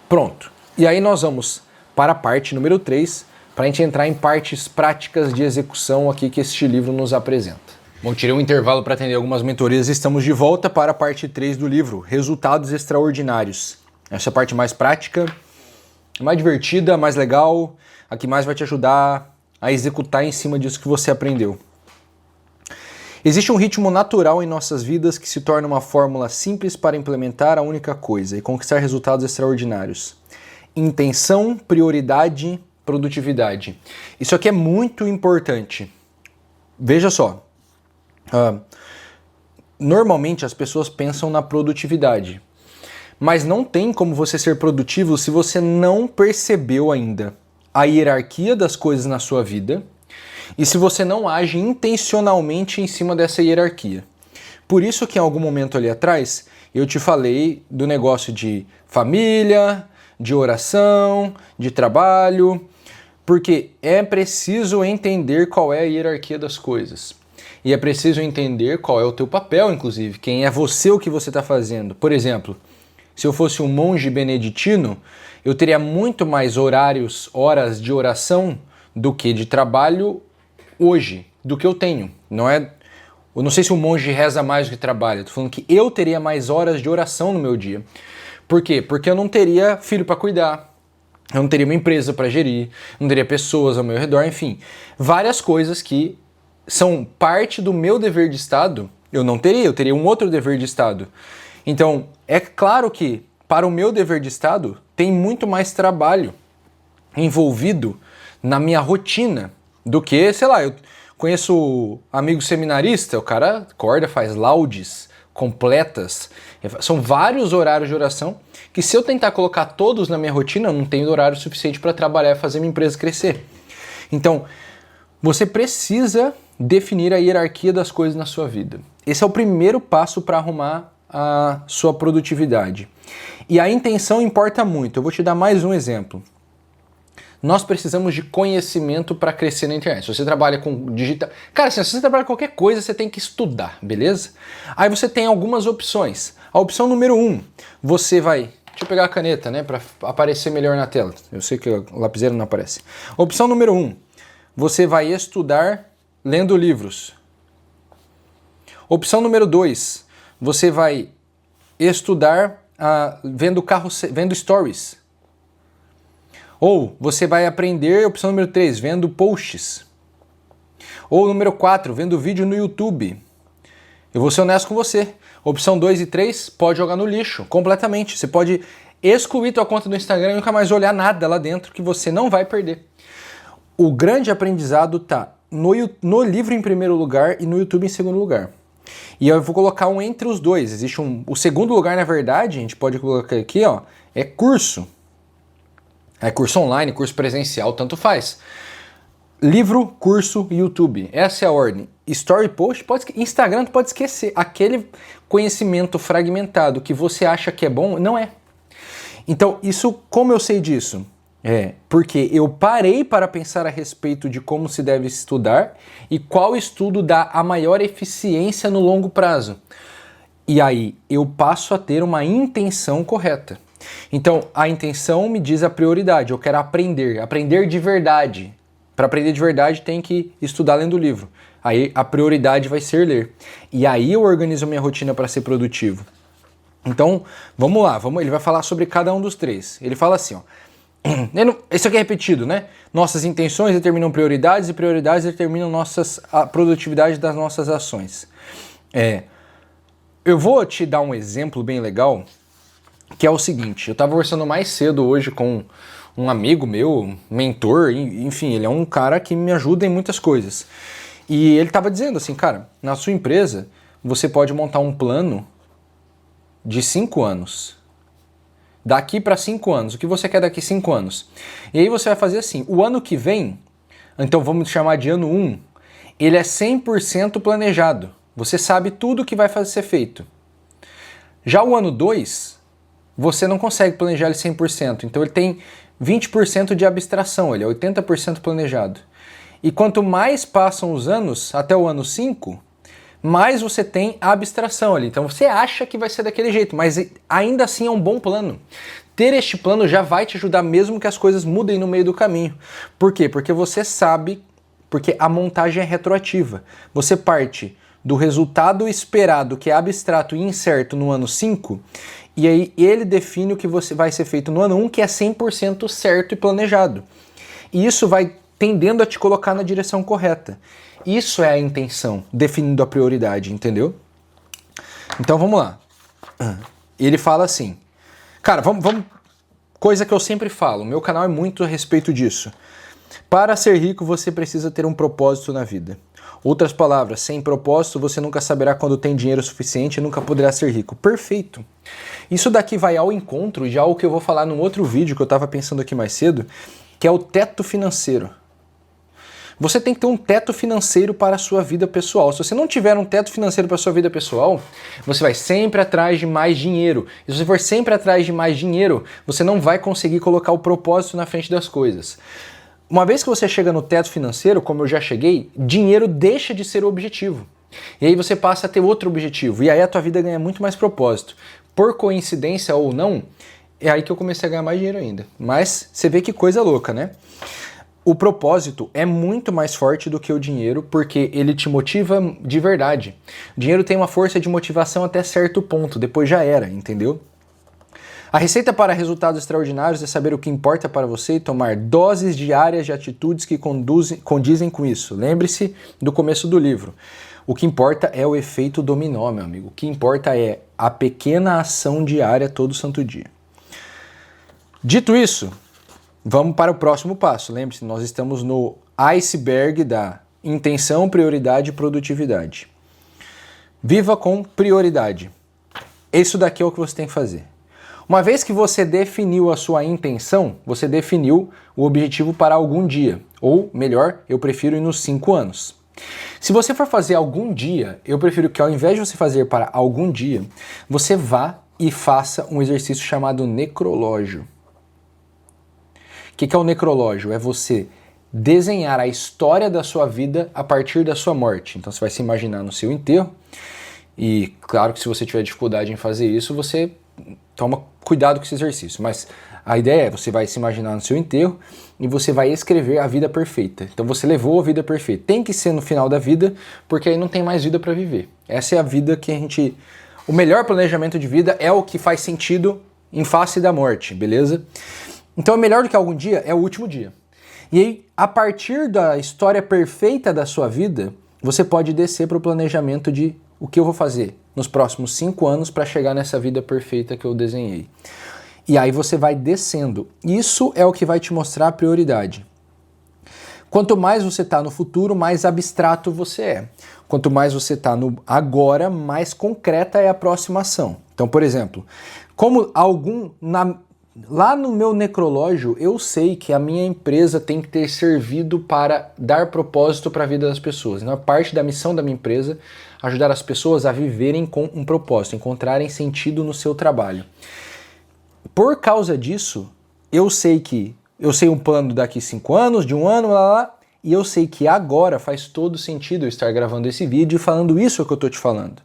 Pronto. E aí nós vamos para a parte número 3, para a gente entrar em partes práticas de execução aqui que este livro nos apresenta. Bom, tirei um intervalo para atender algumas mentorias e estamos de volta para a parte 3 do livro, Resultados Extraordinários. Essa é a parte mais prática, mais divertida, mais legal, a que mais vai te ajudar a executar em cima disso que você aprendeu. Existe um ritmo natural em nossas vidas que se torna uma fórmula simples para implementar a única coisa e conquistar resultados extraordinários. Intenção, prioridade, produtividade. Isso aqui é muito importante. Veja só. Normalmente as pessoas pensam na produtividade, mas não tem como você ser produtivo se você não percebeu ainda a hierarquia das coisas na sua vida e se você não age intencionalmente em cima dessa hierarquia. Por isso que em algum momento ali atrás eu te falei do negócio de família, de oração, de trabalho, porque é preciso entender qual é a hierarquia das coisas. E é preciso entender qual é o teu papel, inclusive, quem é você, o que você está fazendo. Por exemplo, se eu fosse um monge beneditino, eu teria muito mais horas de oração do que de trabalho hoje, do que eu tenho. Eu não sei se o monge reza mais do que trabalha, estou falando que eu teria mais horas de oração no meu dia. Por quê? Porque eu não teria filho para cuidar, eu não teria uma empresa para gerir, não teria pessoas ao meu redor, enfim. Várias coisas que são parte do meu dever de Estado, eu teria um outro dever de Estado. Então, é claro que para o meu dever de Estado tem muito mais trabalho envolvido na minha rotina do que, sei lá, Conheço amigo seminarista, o cara acorda, faz laudes completas. São vários horários de oração que, se eu tentar colocar todos na minha rotina, eu não tenho horário suficiente para trabalhar e fazer minha empresa crescer. Então, você precisa definir a hierarquia das coisas na sua vida. Esse é o primeiro passo para arrumar a sua produtividade. E a intenção importa muito. Eu vou te dar mais um exemplo. Nós precisamos de conhecimento para crescer na internet. Se você trabalha com digital... Cara, se você trabalha com qualquer coisa, você tem que estudar, beleza? Aí você tem algumas opções. A opção número 1, você vai... Deixa eu pegar a caneta, né, para aparecer melhor na tela. Eu sei que o lapiseira não aparece. Opção número 1, você vai estudar lendo livros. Opção número 2, você vai estudar vendo stories. Ou você vai aprender, opção número 3, vendo posts. Ou número 4, vendo vídeo no YouTube. Eu vou ser honesto com você. Opção 2 e 3, pode jogar no lixo, completamente. Você pode excluir tua conta do Instagram e nunca mais olhar nada lá dentro, que você não vai perder. O grande aprendizado tá no livro em primeiro lugar e no YouTube em segundo lugar. E eu vou colocar um entre os dois. Existe o segundo lugar, na verdade, a gente pode colocar aqui, ó, é curso. É curso online, curso presencial, tanto faz. Livro, curso, YouTube. Essa é a ordem. Story post, Instagram tu pode esquecer. Aquele conhecimento fragmentado que você acha que é bom, não é. Então, isso, como eu sei disso? Porque eu parei para pensar a respeito de como se deve estudar e qual estudo dá a maior eficiência no longo prazo. E aí, eu passo a ter uma intenção correta. Então, a intenção me diz a prioridade. Eu quero aprender de verdade. Para aprender de verdade, tem que estudar lendo o livro. Aí, a prioridade vai ser ler. E aí, eu organizo a minha rotina para ser produtivo. Então, vamos lá. Ele vai falar sobre cada um dos três. Ele fala assim, ó. Isso aqui é repetido, né? Nossas intenções determinam prioridades e prioridades determinam a produtividade das nossas ações. Eu vou te dar um exemplo bem legal, que é o seguinte. Eu estava conversando mais cedo hoje com um amigo meu, mentor, enfim, ele é um cara que me ajuda em muitas coisas. E ele estava dizendo assim, cara, na sua empresa você pode montar um plano de 5 anos. Daqui para 5 anos. O que você quer daqui 5 anos? E aí você vai fazer assim, o ano que vem, então vamos chamar de ano 1, ele é 100% planejado. Você sabe tudo que vai ser feito. Já o ano 2, você não consegue planejar ele 100%. Então ele tem 20% de abstração, ele é 80% planejado. E quanto mais passam os anos, até o ano 5, mais você tem a abstração ali. Então você acha que vai ser daquele jeito, mas ainda assim é um bom plano. Ter este plano já vai te ajudar mesmo que as coisas mudem no meio do caminho. Por quê? Porque você sabe, porque a montagem é retroativa. Você parte do resultado esperado, que é abstrato e incerto no ano 5, e aí ele define o que vai ser feito no ano 1, que é 100% certo e planejado. E isso vai tendendo a te colocar na direção correta. Isso é a intenção, definindo a prioridade, entendeu? Então vamos lá. Ele fala assim, cara, vamos coisa que eu sempre falo, meu canal é muito a respeito disso. Para ser rico, você precisa ter um propósito na vida. Outras palavras, sem propósito, você nunca saberá quando tem dinheiro suficiente e nunca poderá ser rico. Perfeito. Isso daqui vai ao encontro, já o que eu vou falar num outro vídeo que eu estava pensando aqui mais cedo, que é o teto financeiro. Você tem que ter um teto financeiro para a sua vida pessoal. Se você não tiver um teto financeiro para a sua vida pessoal, você vai sempre atrás de mais dinheiro. E se você for sempre atrás de mais dinheiro, você não vai conseguir colocar o propósito na frente das coisas. Uma vez que você chega no teto financeiro, como eu já cheguei, dinheiro deixa de ser o objetivo. E aí você passa a ter outro objetivo. E aí a tua vida ganha muito mais propósito. Por coincidência ou não, é aí que eu comecei a ganhar mais dinheiro ainda. Mas você vê que coisa louca, né? O propósito é muito mais forte do que o dinheiro, porque ele te motiva de verdade. O dinheiro tem uma força de motivação até certo ponto, depois já era, entendeu? A receita para resultados extraordinários é saber o que importa para você e tomar doses diárias de atitudes que condizem com isso. Lembre-se do começo do livro. O que importa é o efeito dominó, meu amigo. O que importa é a pequena ação diária todo santo dia. Dito isso, vamos para o próximo passo. Lembre-se, nós estamos no iceberg da intenção, prioridade e produtividade. Viva com prioridade. Isso daqui é o que você tem que fazer. Uma vez que você definiu a sua intenção, você definiu o objetivo para algum dia. Ou, melhor, eu prefiro ir nos 5 anos. Se você for fazer algum dia, eu prefiro que ao invés de você fazer para algum dia, você vá e faça um exercício chamado necrológio. O que é o necrológio? É você desenhar a história da sua vida a partir da sua morte. Então você vai se imaginar no seu enterro e claro que se você tiver dificuldade em fazer isso, você toma cuidado com esse exercício. Mas a ideia é, você vai se imaginar no seu enterro e você vai escrever a vida perfeita. Então você levou a vida perfeita. Tem que ser no final da vida, porque aí não tem mais vida para viver. Essa é a vida que a gente... O melhor planejamento de vida é o que faz sentido em face da morte, beleza? Então, melhor do que algum dia é o último dia. E aí, a partir da história perfeita da sua vida, você pode descer para o planejamento de o que eu vou fazer nos próximos 5 anos para chegar nessa vida perfeita que eu desenhei. E aí você vai descendo. Isso é o que vai te mostrar a prioridade. Quanto mais você está no futuro, mais abstrato você é. Quanto mais você está no agora, mais concreta é a próxima ação. Então, por exemplo, como lá no meu necrológio, eu sei que a minha empresa tem que ter servido para dar propósito para a vida das pessoas. Então, parte da missão da minha empresa é ajudar as pessoas a viverem com um propósito, encontrarem sentido no seu trabalho. Por causa disso, eu sei um plano daqui 5 anos, de 1 ano, e eu sei que agora faz todo sentido eu estar gravando esse vídeo e falando isso que eu estou te falando.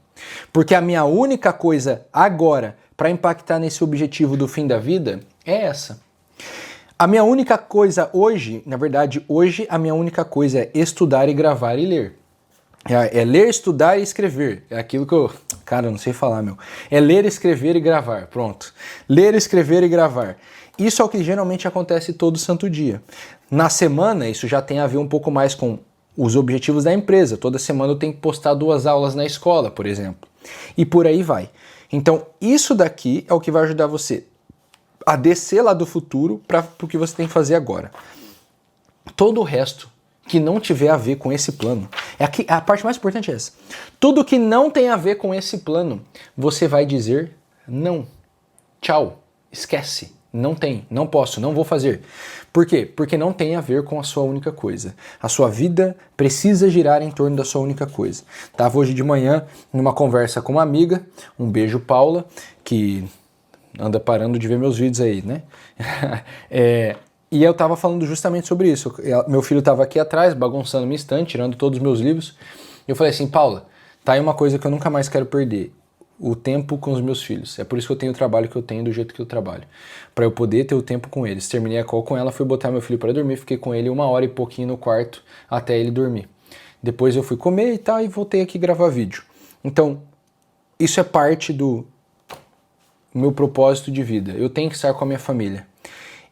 Porque a minha única coisa agora para impactar nesse objetivo do fim da vida é essa. A minha única coisa hoje, na verdade, hoje a minha única coisa é estudar e gravar e ler. É ler, estudar e escrever. É aquilo que eu... Cara, eu não sei falar, meu. É ler, escrever e gravar. Pronto. Ler, escrever e gravar. Isso é o que geralmente acontece todo santo dia. Na semana, isso já tem a ver um pouco mais com os objetivos da empresa. Toda semana eu tenho que postar 2 aulas na escola, por exemplo. E por aí vai. Então, isso daqui é o que vai ajudar você a descer lá do futuro para o que você tem que fazer agora. Todo o resto que não tiver a ver com esse plano, a parte mais importante é essa. Tudo que não tem a ver com esse plano, você vai dizer não. Tchau. Esquece. Não tem, não posso, não vou fazer. Por quê? Porque não tem a ver com a sua única coisa. A sua vida precisa girar em torno da sua única coisa. Estava hoje de manhã numa conversa com uma amiga, um beijo Paula, que anda parando de ver meus vídeos aí, né? E eu estava falando justamente sobre isso. Meu filho estava aqui atrás, bagunçando minha estante, tirando todos os meus livros. E eu falei assim, Paula, tá aí uma coisa que eu nunca mais quero perder. O tempo com os meus filhos. É por isso que eu tenho o trabalho que eu tenho do jeito que eu trabalho. Para eu poder ter o tempo com eles. Terminei a call com ela, fui botar meu filho para dormir, fiquei com ele 1 hora e pouquinho no quarto até ele dormir. Depois eu fui comer e tal e voltei aqui gravar vídeo. Então, isso é parte do meu propósito de vida. Eu tenho que estar com a minha família.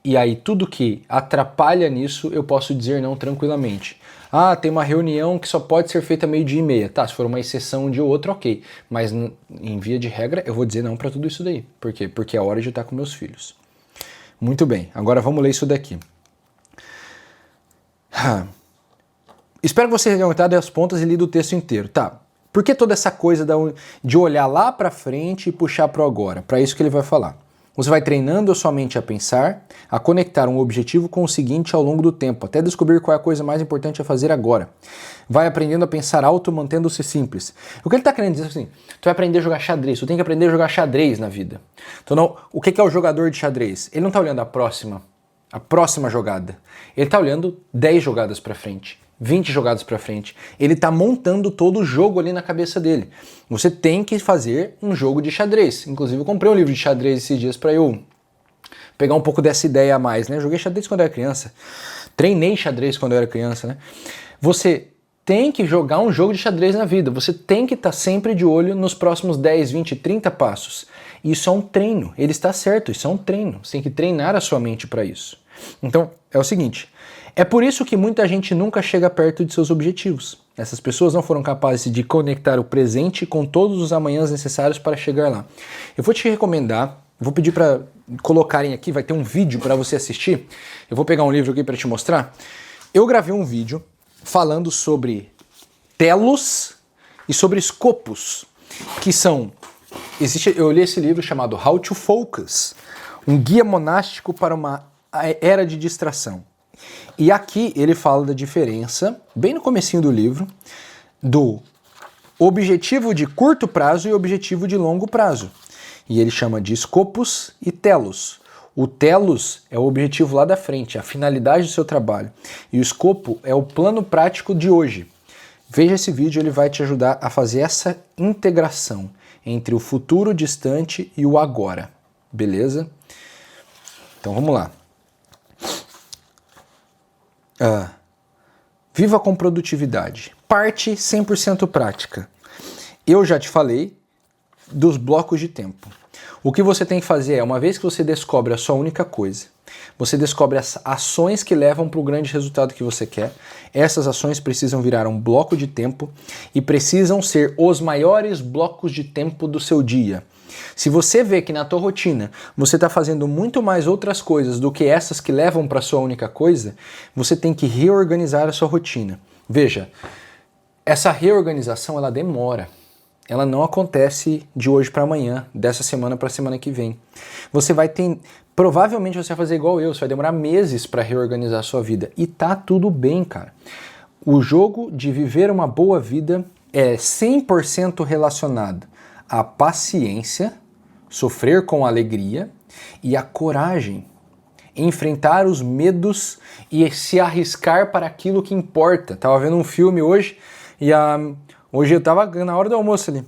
E aí tudo que atrapalha nisso, eu posso dizer não tranquilamente. Ah, tem uma reunião que só pode ser feita 12:30. Tá, se for uma exceção um dia ou outro, ok. Mas em via de regra, eu vou dizer não para tudo isso daí. Por quê? Porque é hora de estar com meus filhos. Muito bem, agora vamos ler isso daqui. Espero que você tenha aumentado as pontas e lido o texto inteiro. Tá, por que toda essa coisa de olhar lá para frente e puxar para o agora? Para isso que ele vai falar. Você vai treinando a sua mente a pensar, a conectar um objetivo com o seguinte ao longo do tempo, até descobrir qual é a coisa mais importante a fazer agora. Vai aprendendo a pensar alto, mantendo-se simples. O que ele está querendo dizer é assim, tu vai aprender a jogar xadrez, tu tem que aprender a jogar xadrez na vida. Então, não, o que é o jogador de xadrez? Ele não está olhando a próxima jogada. Ele está olhando 10 jogadas para frente. 20 jogadas para frente. Ele está montando todo o jogo ali na cabeça dele. Você tem que fazer um jogo de xadrez. Inclusive eu comprei um livro de xadrez esses dias para eu pegar um pouco dessa ideia a mais, né? Eu joguei xadrez quando eu era criança. Treinei xadrez quando eu era criança, né? Você tem que jogar um jogo de xadrez na vida. Você tem que estar sempre de olho nos próximos 10, 20, 30 passos. Isso é um treino. Ele está certo, isso é um treino. Você tem que treinar a sua mente para isso. Então, é o seguinte... É por isso que muita gente nunca chega perto de seus objetivos. Essas pessoas não foram capazes de conectar o presente com todos os amanhãs necessários para chegar lá. Eu vou te recomendar, vou pedir para colocarem aqui, vai ter um vídeo para você assistir. Eu vou pegar um livro aqui para te mostrar. Eu gravei um vídeo falando sobre telos e sobre escopos, que são... eu li esse livro chamado How to Focus, um guia monástico para uma era de distração. E aqui ele fala da diferença, bem no comecinho do livro, do objetivo de curto prazo e objetivo de longo prazo. E ele chama de escopos e telos. O telos é o objetivo lá da frente, a finalidade do seu trabalho. E o escopo é o plano prático de hoje. Veja esse vídeo, ele vai te ajudar a fazer essa integração entre o futuro distante e o agora. Beleza? Então vamos lá. Viva com produtividade. Parte 100% prática. Eu já te falei dos blocos de tempo. O que você tem que fazer é, uma vez que você descobre a sua única coisa, você descobre as ações que levam para o grande resultado que você quer, essas ações precisam virar um bloco de tempo e precisam ser os maiores blocos de tempo do seu dia. Se você vê que na tua rotina você está fazendo muito mais outras coisas do que essas que levam para a sua única coisa, você tem que reorganizar a sua rotina. Veja, essa reorganização ela demora. Ela não acontece de hoje para amanhã, dessa semana para a semana que vem. Você vai ter, provavelmente você vai fazer igual eu, você vai demorar meses para reorganizar a sua vida. E tá tudo bem, cara. O jogo de viver uma boa vida é 100% relacionado à paciência, sofrer com alegria e à coragem. Enfrentar os medos e se arriscar para aquilo que importa. Tava vendo um filme hoje e hoje eu tava na hora do almoço ali.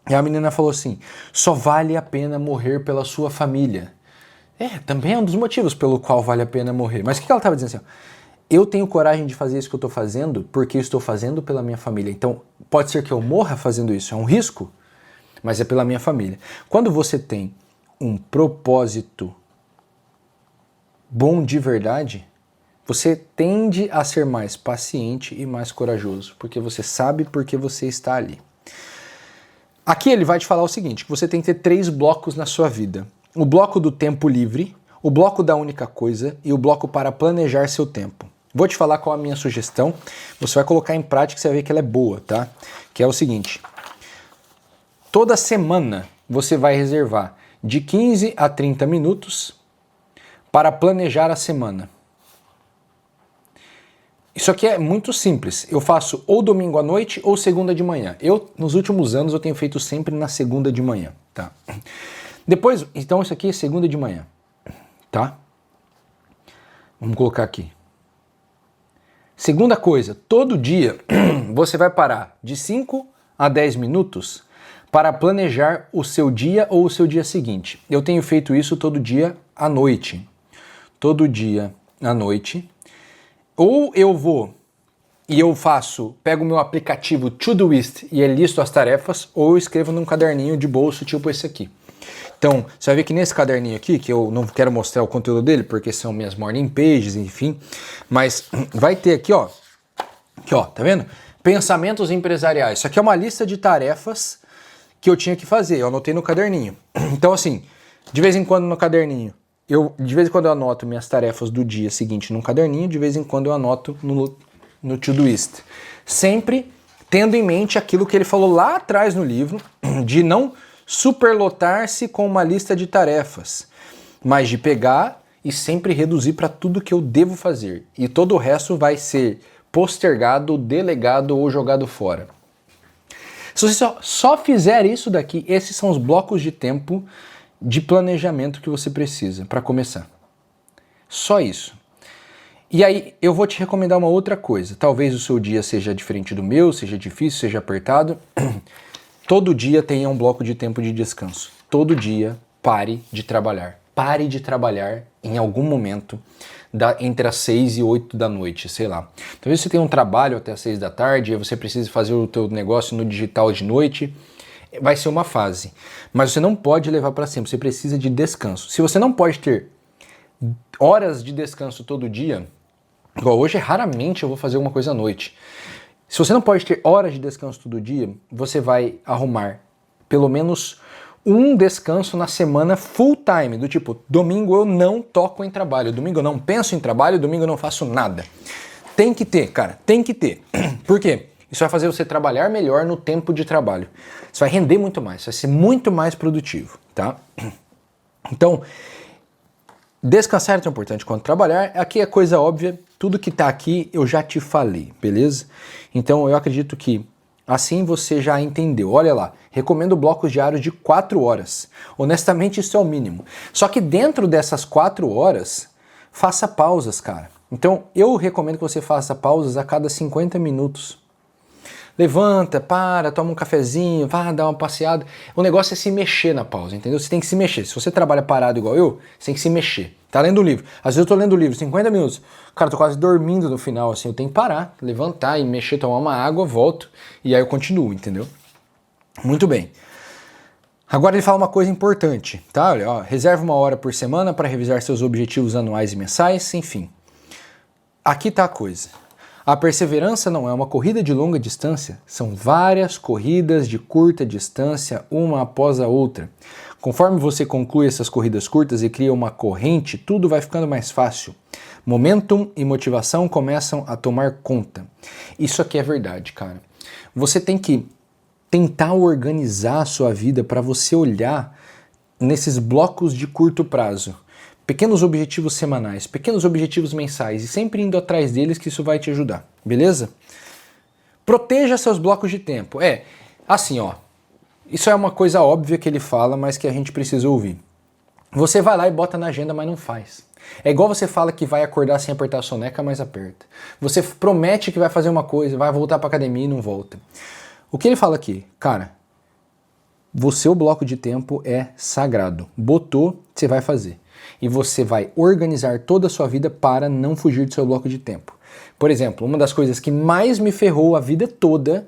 E a menina falou assim: só vale a pena morrer pela sua família. Também é um dos motivos pelo qual vale a pena morrer. Mas o que ela tava dizendo assim? Eu tenho coragem de fazer isso que eu tô fazendo porque eu estou fazendo pela minha família. Então pode ser que eu morra fazendo isso, é um risco, mas é pela minha família. Quando você tem um propósito bom de verdade, você tende a ser mais paciente e mais corajoso, porque você sabe por que você está ali. Aqui ele vai te falar o seguinte, que você tem que ter 3 blocos na sua vida. O bloco do tempo livre, o bloco da única coisa e o bloco para planejar seu tempo. Vou te falar qual a minha sugestão, você vai colocar em prática e você vai ver que ela é boa, tá? Que é o seguinte, toda semana você vai reservar de 15 a 30 minutos para planejar a semana. Isso aqui é muito simples. Eu faço ou domingo à noite ou segunda de manhã. Nos últimos anos, eu tenho feito sempre na segunda de manhã, tá? Depois, então isso aqui é segunda de manhã, tá? Vamos colocar aqui. Segunda coisa, todo dia você vai parar de 5 a 10 minutos para planejar o seu dia ou o seu dia seguinte. Eu tenho feito isso todo dia à noite. Todo dia à noite. Ou eu vou e eu pego o meu aplicativo Todoist e listo as tarefas, ou eu escrevo num caderninho de bolso tipo esse aqui. Então, você vai ver que nesse caderninho aqui, que eu não quero mostrar o conteúdo dele, porque são minhas morning pages, enfim, mas vai ter aqui, ó, tá vendo? Pensamentos empresariais. Isso aqui é uma lista de tarefas que eu tinha que fazer, eu anotei no caderninho. Então, assim, de vez em quando no caderninho, de vez em quando eu anoto minhas tarefas do dia seguinte num caderninho, de vez em quando eu anoto no Todoist. Sempre tendo em mente aquilo que ele falou lá atrás no livro, de não superlotar-se com uma lista de tarefas, mas de pegar e sempre reduzir para tudo que eu devo fazer. E todo o resto vai ser postergado, delegado ou jogado fora. Se você só fizer isso daqui, esses são os blocos de tempo de planejamento que você precisa para começar. Só isso. E aí eu vou te recomendar uma outra coisa. Talvez o seu dia seja diferente do meu, seja difícil, seja apertado. Todo dia tenha um bloco de tempo de descanso. Todo dia pare de trabalhar. Pare de trabalhar em algum momento entre as 6 e 8 da noite, sei lá. Talvez você tenha um trabalho até as 6 da tarde e você precise fazer o teu negócio no digital de noite. Vai ser uma fase, mas você não pode levar para sempre, você precisa de descanso. Se você não pode ter horas de descanso todo dia, igual hoje raramente eu vou fazer uma coisa à noite. Se você não pode ter horas de descanso todo dia, você vai arrumar pelo menos um descanso na semana full time, do tipo, domingo eu não toco em trabalho, domingo eu não penso em trabalho, domingo eu não faço nada. Tem que ter, cara, tem que ter. Por quê? Isso vai fazer você trabalhar melhor no tempo de trabalho. Você vai render muito mais, vai ser muito mais produtivo, tá? Então, descansar é tão importante quanto trabalhar. Aqui é coisa óbvia, tudo que tá aqui eu já te falei, beleza? Então eu acredito que assim você já entendeu. Olha lá, recomendo blocos diários de 4 horas. Honestamente, isso é o mínimo. Só que dentro dessas 4 horas, faça pausas, cara. Então eu recomendo que você faça pausas a cada 50 minutos. Levanta, para, toma um cafezinho, vai dar uma passeada. O negócio é se mexer na pausa, entendeu? Você tem que se mexer. Se você trabalha parado igual eu, você tem que se mexer. Tá lendo o livro. Às vezes eu tô lendo o livro 50 minutos. Cara, eu tô quase dormindo no final, assim. Eu tenho que parar, levantar e mexer, tomar uma água, volto. E aí eu continuo, entendeu? Muito bem. Agora ele fala uma coisa importante, tá? Olha, ó, reserva 1 hora por semana para revisar seus objetivos anuais e mensais, enfim. Aqui tá a coisa. A perseverança não é uma corrida de longa distância, são várias corridas de curta distância, uma após a outra. Conforme você conclui essas corridas curtas e cria uma corrente, tudo vai ficando mais fácil. Momentum e motivação começam a tomar conta. Isso aqui é verdade, cara. Você tem que tentar organizar a sua vida para você olhar nesses blocos de curto prazo. Pequenos objetivos semanais, pequenos objetivos mensais e sempre indo atrás deles, que isso vai te ajudar, beleza? Proteja seus blocos de tempo. Assim, ó, isso é uma coisa óbvia que ele fala, mas que a gente precisa ouvir. Você vai lá e bota na agenda, mas não faz. É igual você fala que vai acordar sem apertar a soneca, mas aperta. Você promete que vai fazer uma coisa, vai voltar pra academia e não volta. O que ele fala aqui? Cara, o seu bloco de tempo é sagrado. Botou, você vai fazer. E você vai organizar toda a sua vida para não fugir do seu bloco de tempo. Por exemplo, uma das coisas que mais me ferrou a vida toda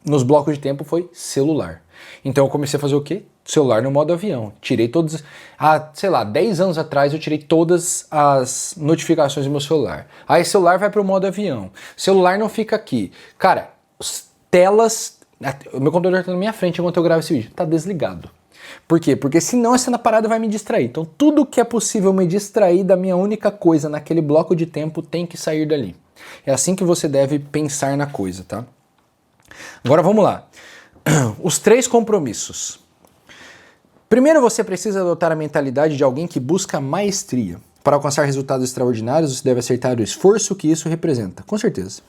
nos blocos de tempo foi celular. Então eu comecei a fazer o quê? Celular no modo avião. Tirei todos... 10 anos atrás eu tirei todas as notificações do meu celular. Aí o celular vai para o modo avião. O celular não fica aqui. Cara, telas... O meu computador está na minha frente enquanto eu gravo esse vídeo. Está desligado. Por quê? Porque senão essa parada vai me distrair. Então tudo que é possível me distrair da minha única coisa naquele bloco de tempo tem que sair dali. É assim que você deve pensar na coisa, tá? Agora vamos lá. Os 3 compromissos. Primeiro você precisa adotar a mentalidade de alguém que busca maestria. Para alcançar resultados extraordinários, você deve acertar o esforço que isso representa, com certeza.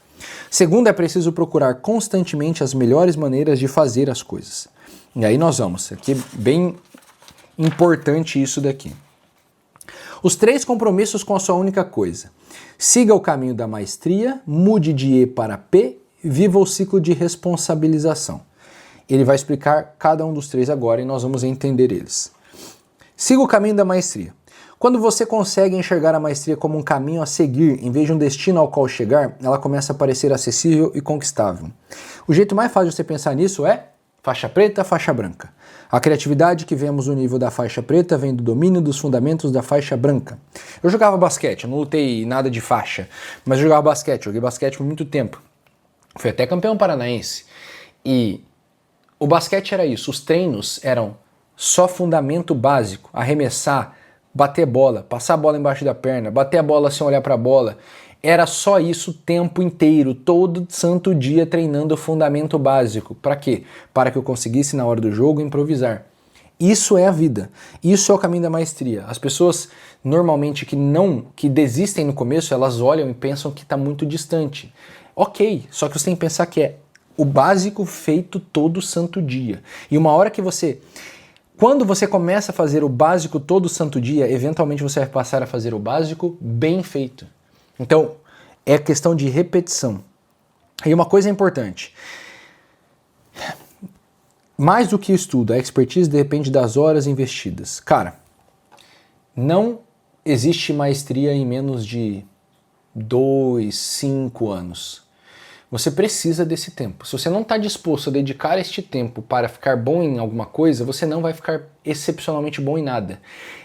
Segundo, é preciso procurar constantemente as melhores maneiras de fazer as coisas. E aí nós vamos, aqui bem importante isso daqui. Os 3 compromissos com a sua única coisa. Siga o caminho da maestria, mude de E para P, viva o ciclo de responsabilização. Ele vai explicar cada um dos 3 agora e nós vamos entender eles. Siga o caminho da maestria. Quando você consegue enxergar a maestria como um caminho a seguir, em vez de um destino ao qual chegar, ela começa a parecer acessível e conquistável. O jeito mais fácil de você pensar nisso é faixa preta, faixa branca. A criatividade que vemos no nível da faixa preta vem do domínio dos fundamentos da faixa branca. Eu jogava basquete, eu não lutei nada de faixa, mas eu jogava basquete, joguei basquete por muito tempo. Fui até campeão paranaense. E o basquete era isso, os treinos eram só fundamento básico, arremessar, bater bola, passar a bola embaixo da perna, bater a bola sem olhar para a bola. Era só isso o tempo inteiro, todo santo dia treinando o fundamento básico. Para quê? Para que eu conseguisse na hora do jogo improvisar. Isso é a vida. Isso é o caminho da maestria. As pessoas normalmente que desistem no começo, elas olham e pensam que está muito distante. Ok, só que você tem que pensar que é o básico feito todo santo dia. E uma hora que quando você começa a fazer o básico todo santo dia, eventualmente você vai passar a fazer o básico bem feito. Então, é questão de repetição. E uma coisa importante. Mais do que estudo, a expertise depende das horas investidas. Cara, não existe maestria em menos de 2, 5 anos. Você precisa desse tempo. Se você não está disposto a dedicar este tempo para ficar bom em alguma coisa, você não vai ficar excepcionalmente bom em nada.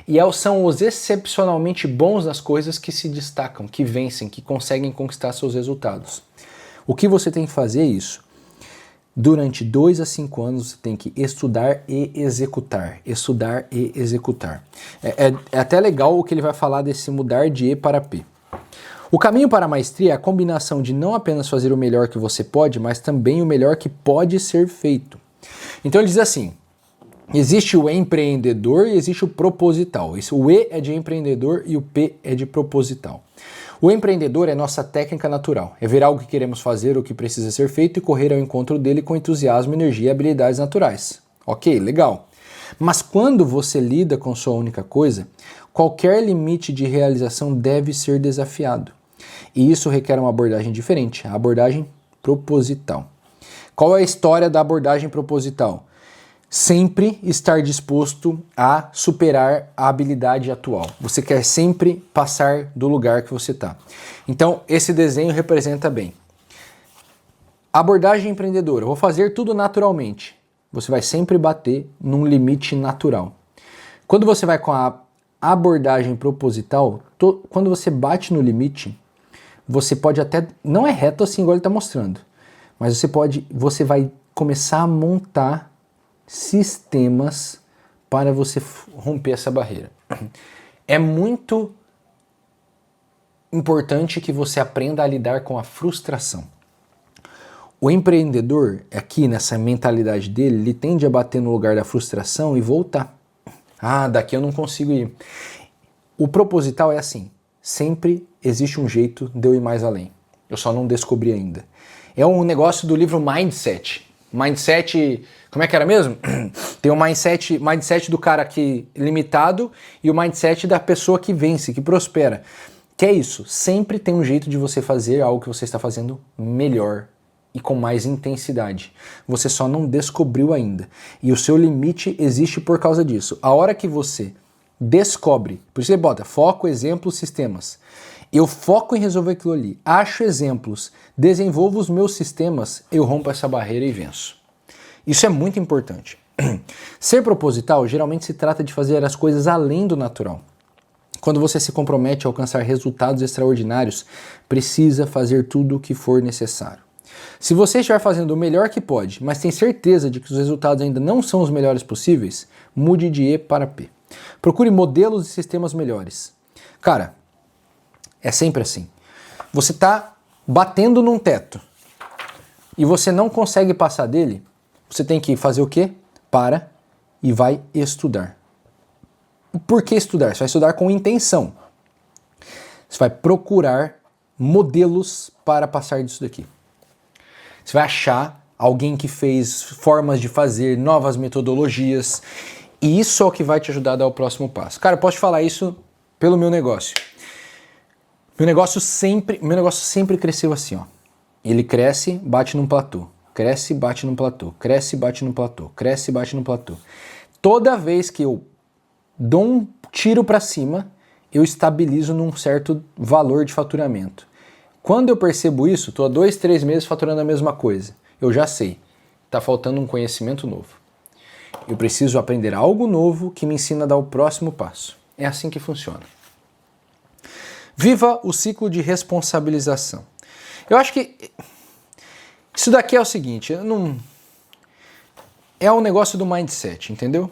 E são os excepcionalmente bons nas coisas que se destacam, que vencem, que conseguem conquistar seus resultados. O que você tem que fazer é isso. Durante 2 a 5 anos você tem que estudar e executar. Estudar e executar. É até legal o que ele vai falar desse mudar de E para P. O caminho para a maestria é a combinação de não apenas fazer o melhor que você pode, mas também o melhor que pode ser feito. Então ele diz assim, existe o empreendedor e existe o proposital. O E é de empreendedor e o P é de proposital. O empreendedor é nossa técnica natural, é ver algo que queremos fazer ou que precisa ser feito e correr ao encontro dele com entusiasmo, energia e habilidades naturais. Ok, legal. Mas quando você lida com sua única coisa, qualquer limite de realização deve ser desafiado. E isso requer uma abordagem diferente, a abordagem proposital. Qual é a história da abordagem proposital? Sempre estar disposto a superar a habilidade atual. Você quer sempre passar do lugar que você está. Então, esse desenho representa bem. Abordagem empreendedora. Vou fazer tudo naturalmente. Você vai sempre bater num limite natural. Quando você vai com a abordagem proposital, quando você bate no limite, você pode até... Não é reto assim igual ele está mostrando. Mas você vai começar a montar sistemas para você romper essa barreira. É muito importante que você aprenda a lidar com a frustração. O empreendedor, aqui nessa mentalidade dele, ele tende a bater no lugar da frustração e voltar. Ah, daqui eu não consigo ir. O proposital é assim, sempre existe um jeito de eu ir mais além. Eu só não descobri ainda. É um negócio do livro Mindset. Mindset, como é que era mesmo? Tem o mindset do cara que limitado e o mindset da pessoa que vence, que prospera. Que é isso, sempre tem um jeito de você fazer algo que você está fazendo melhor e com mais intensidade. Você só não descobriu ainda. E o seu limite existe por causa disso. A hora que você descobre, por isso você bota foco, exemplos, sistemas. Eu foco em resolver aquilo ali, acho exemplos, desenvolvo os meus sistemas, eu rompo essa barreira e venço. Isso é muito importante. Ser proposital geralmente se trata de fazer as coisas além do natural. Quando você se compromete a alcançar resultados extraordinários, precisa fazer tudo o que for necessário. Se você estiver fazendo o melhor que pode, mas tem certeza de que os resultados ainda não são os melhores possíveis, mude de E para P. Procure modelos e sistemas melhores. Cara, é sempre assim. Você está batendo num teto e você não consegue passar dele, você tem que fazer o quê? Para e vai estudar. Por que estudar? Você vai estudar com intenção. Você vai procurar modelos para passar disso daqui. Você vai achar alguém que fez formas de fazer, novas metodologias, e isso é o que vai te ajudar a dar o próximo passo. Cara, eu posso te falar isso pelo meu negócio. Meu negócio sempre cresceu assim, ó. Ele cresce, bate num platô. Cresce, bate num platô. Cresce, bate num platô. Cresce, bate num platô. Toda vez que eu dou um tiro para cima, eu estabilizo num certo valor de faturamento. Quando eu percebo isso, estou há 2, 3 meses faturando a mesma coisa. Eu já sei, está faltando um conhecimento novo. Eu preciso aprender algo novo que me ensina a dar o próximo passo. É assim que funciona. Viva o ciclo de responsabilização. Eu acho que isso daqui é o seguinte, é um negócio do mindset, entendeu?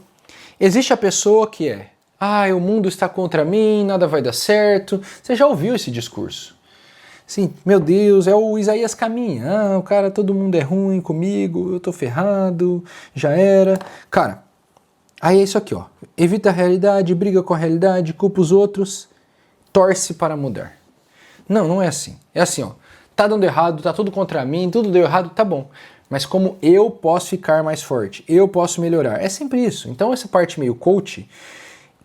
Existe a pessoa que o mundo está contra mim, nada vai dar certo. Você já ouviu esse discurso? Sim, meu Deus, é o Isaías Caminha. Todo mundo é ruim comigo, eu tô ferrado, já era. Cara, aí é isso aqui, ó. Evita a realidade, briga com a realidade, culpa os outros, torce para mudar. Não é assim. É assim, ó. Tá dando errado, tá tudo contra mim, tudo deu errado, tá bom. Mas como eu posso ficar mais forte, eu posso melhorar. É sempre isso. Então essa parte meio coach,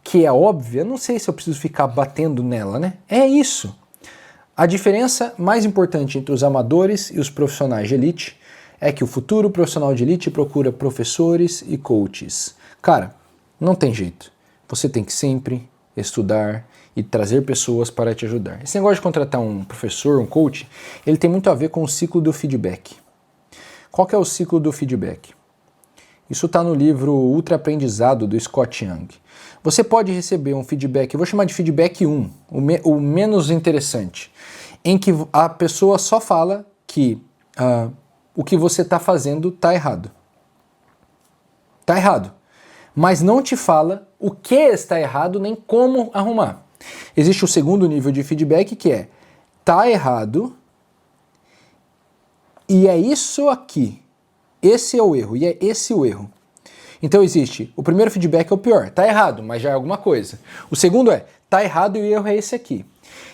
que é óbvia, não sei se eu preciso ficar batendo nela, né? É isso. A diferença mais importante entre os amadores e os profissionais de elite é que o futuro profissional de elite procura professores e coaches. Cara, não tem jeito. Você tem que sempre estudar e trazer pessoas para te ajudar. Esse negócio de contratar um professor, um coach, ele tem muito a ver com o ciclo do feedback. Qual que é o ciclo do feedback? Isso está no livro Ultra Aprendizado do Scott Young. Você pode receber um feedback, eu vou chamar de feedback 1, o menos interessante, em que a pessoa só fala que o que você está fazendo está errado. Está errado. Mas não te fala o que está errado nem como arrumar. Existe o segundo nível de feedback que é tá errado e é isso aqui. Esse é o erro e é esse o erro. Então existe, o primeiro feedback é o pior, tá errado, mas já é alguma coisa. O segundo é, tá errado e o erro é esse aqui.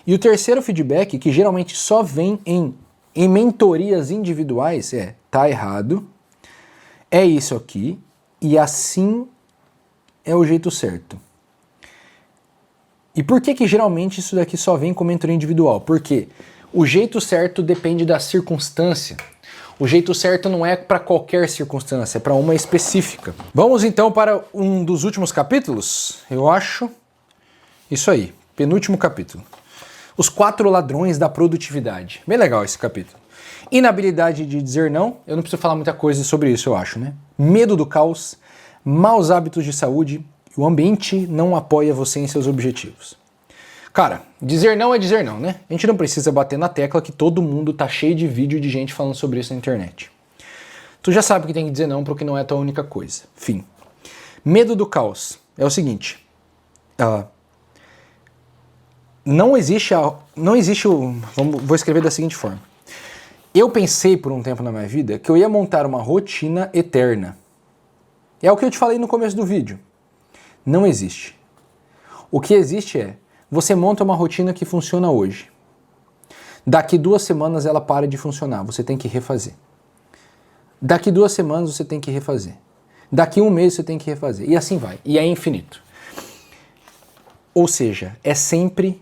E o terceiro feedback, que geralmente só vem em mentorias individuais, é, tá errado, é isso aqui, e assim é o jeito certo. E por que geralmente isso daqui só vem com mentoria individual? Porque o jeito certo depende da circunstância. O jeito certo não é para qualquer circunstância, é para uma específica. Vamos então para um dos últimos capítulos? Eu acho. Isso aí, penúltimo capítulo. Os 4 ladrões da produtividade. Bem legal esse capítulo. Inabilidade de dizer não. Eu não preciso falar muita coisa sobre isso, eu acho, né? Medo do caos, maus hábitos de saúde, o ambiente não apoia você em seus objetivos. Cara, dizer não é dizer não, né? A gente não precisa bater na tecla que todo mundo tá cheio de vídeo de gente falando sobre isso na internet. Tu já sabe que tem que dizer não porque não é a tua única coisa. Fim. Medo do caos. É o seguinte. Não existe vou escrever da seguinte forma. Eu pensei por um tempo na minha vida que eu ia montar uma rotina eterna. É o que eu te falei no começo do vídeo. Não existe. O que existe é, você monta uma rotina que funciona hoje. Daqui 2 semanas ela para de funcionar, você tem que refazer. Daqui 2 semanas você tem que refazer. Daqui 1 mês você tem que refazer. E assim vai. E é infinito. Ou seja, é sempre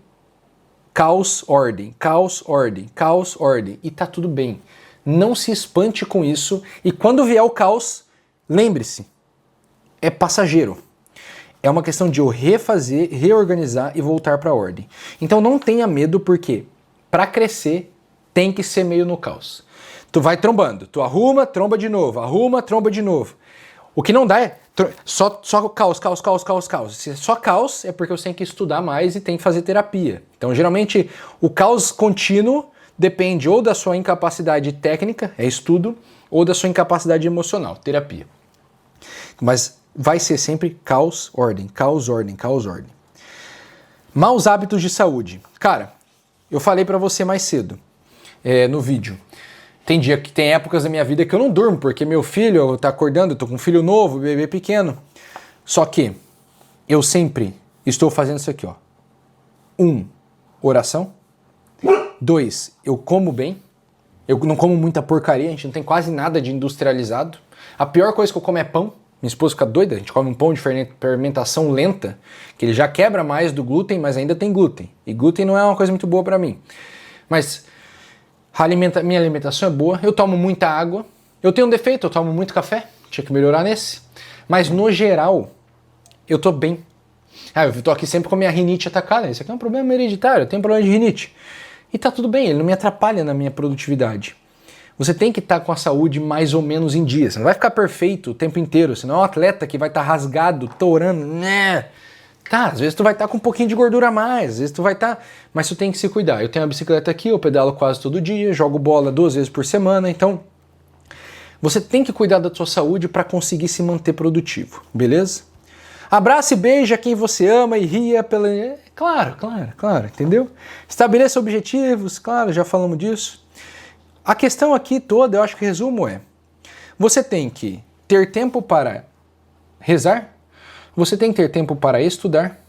caos, ordem, caos, ordem, caos, ordem. E tá tudo bem. Não se espante com isso. E quando vier o caos, lembre-se, é passageiro. É uma questão de eu refazer, reorganizar e voltar para a ordem. Então não tenha medo, porque para crescer tem que ser meio no caos. Tu vai trombando, tu arruma, tromba de novo, arruma, tromba de novo. O que não dá é só caos, caos, caos, caos, caos. Se é só caos, é porque você tem que estudar mais e tem que fazer terapia. Então geralmente o caos contínuo depende ou da sua incapacidade técnica, é estudo, ou da sua incapacidade emocional, terapia. Mas vai ser sempre caos, ordem, caos, ordem, caos, ordem. Maus hábitos de saúde. Cara, eu falei pra você mais cedo no vídeo. Tem épocas da minha vida que eu não durmo, porque meu filho tá acordando, eu tô com um filho novo, bebê pequeno. Só que eu sempre estou fazendo isso aqui, ó. 1, oração. 2, eu como bem. Eu não como muita porcaria, a gente não tem quase nada de industrializado. A pior coisa que eu como é pão. Minha esposa fica doida, a gente come um pão de fermentação lenta, que ele já quebra mais do glúten, mas ainda tem glúten. E glúten não é uma coisa muito boa pra mim. Mas minha alimentação é boa, eu tomo muita água. Eu tenho um defeito, eu tomo muito café, tinha que melhorar nesse. Mas no geral, eu tô bem. Eu tô aqui sempre com a minha rinite atacada. Isso aqui é um problema hereditário, eu tenho problema de rinite. E tá tudo bem, ele não me atrapalha na minha produtividade. Você tem que estar com a saúde mais ou menos em dia. Você não vai ficar perfeito o tempo inteiro. Você não é um atleta que vai estar rasgado, torando, né? Tá, às vezes tu vai estar com um pouquinho de gordura a mais, às vezes tu vai estar... Mas tu tem que se cuidar. Eu tenho a bicicleta aqui, eu pedalo quase todo dia, jogo bola 2 vezes por semana, então... Você tem que cuidar da sua saúde para conseguir se manter produtivo, beleza? Abraça e beija quem você ama e ria pela... Claro, entendeu? Estabeleça objetivos, claro, já falamos disso. A questão aqui toda, eu acho que o resumo é, você tem que ter tempo para rezar, você tem que ter tempo para estudar,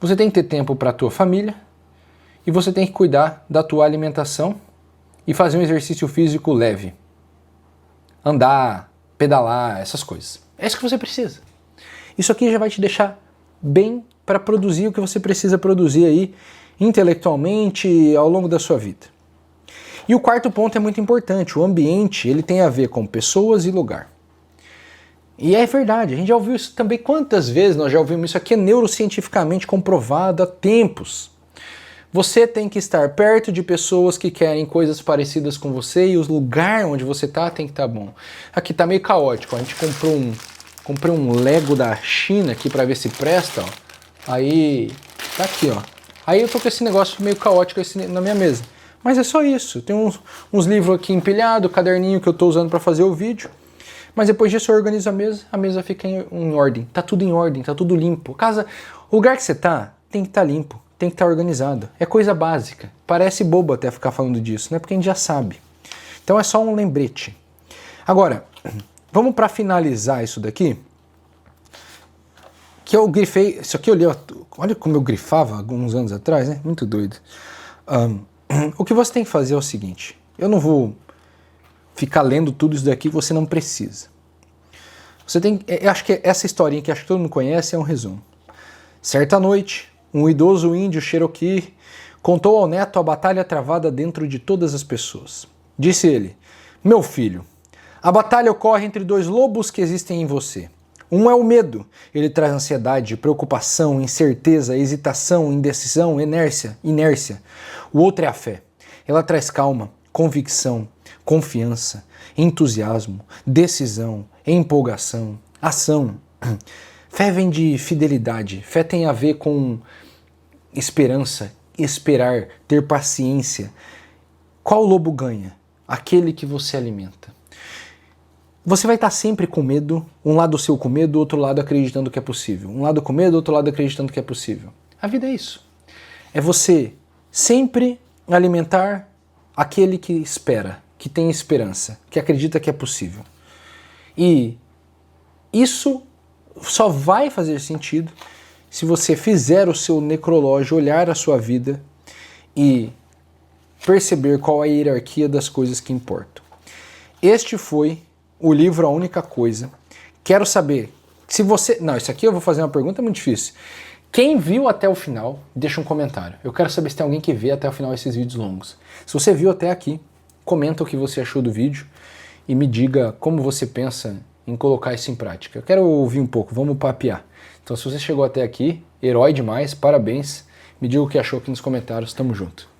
você tem que ter tempo para a tua família e você tem que cuidar da tua alimentação e fazer um exercício físico leve. Andar, pedalar, essas coisas. É isso que você precisa. Isso aqui já vai te deixar bem para produzir o que você precisa produzir aí intelectualmente ao longo da sua vida. E o 4º ponto é muito importante, o ambiente, ele tem a ver com pessoas e lugar. E é verdade, a gente já ouviu isso também, quantas vezes nós já ouvimos isso aqui, é neurocientificamente comprovado há tempos. Você tem que estar perto de pessoas que querem coisas parecidas com você e o lugar onde você tá tem que estar bom. Aqui tá meio caótico, a gente comprei um Lego da China aqui para ver se presta, ó. Aí, tá aqui, ó. Aí eu tô com esse negócio meio caótico na minha mesa. Mas é só isso, tem uns livros aqui empilhados, caderninho que eu estou usando para fazer o vídeo. Mas depois disso eu organizo a mesa fica em ordem. Tá tudo em ordem, tá tudo limpo. O lugar que você tá tem que estar limpo, tem que estar organizado. É coisa básica. Parece bobo até ficar falando disso, né? Porque a gente já sabe. Então é só um lembrete. Agora, vamos para finalizar isso daqui. Que eu grifei, isso aqui eu li, olha como eu grifava alguns anos atrás, né? Muito doido. O que você tem que fazer é o seguinte, eu não vou ficar lendo tudo isso daqui que você não precisa. Você tem, eu acho que essa historinha que acho que todo mundo conhece é um resumo. Certa noite, um idoso índio Cherokee contou ao neto a batalha travada dentro de todas as pessoas. Disse ele: meu filho, a batalha ocorre entre dois lobos que existem em você. Um é o medo, ele traz ansiedade, preocupação, incerteza, hesitação, indecisão, inércia. O outro é a fé. Ela traz calma, convicção, confiança, entusiasmo, decisão, empolgação, ação. Fé vem de fidelidade, fé tem a ver com esperança, esperar, ter paciência. Qual lobo ganha? Aquele que você alimenta. Você vai estar sempre com medo, um lado seu com medo, outro lado acreditando que é possível. Um lado com medo, outro lado acreditando que é possível. A vida é isso. É você sempre alimentar aquele que espera, que tem esperança, que acredita que é possível. E isso só vai fazer sentido se você fizer o seu necrológio, olhar a sua vida e perceber qual é a hierarquia das coisas que importam. Este foi o livro A Única Coisa. Quero saber se você... Não, isso aqui eu vou fazer uma pergunta muito difícil. Quem viu até o final, deixa um comentário. Eu quero saber se tem alguém que vê até o final esses vídeos longos. Se você viu até aqui, comenta o que você achou do vídeo e me diga como você pensa em colocar isso em prática. Eu quero ouvir um pouco, vamos papear. Então se você chegou até aqui, herói demais, parabéns. Me diga o que achou aqui nos comentários, tamo junto.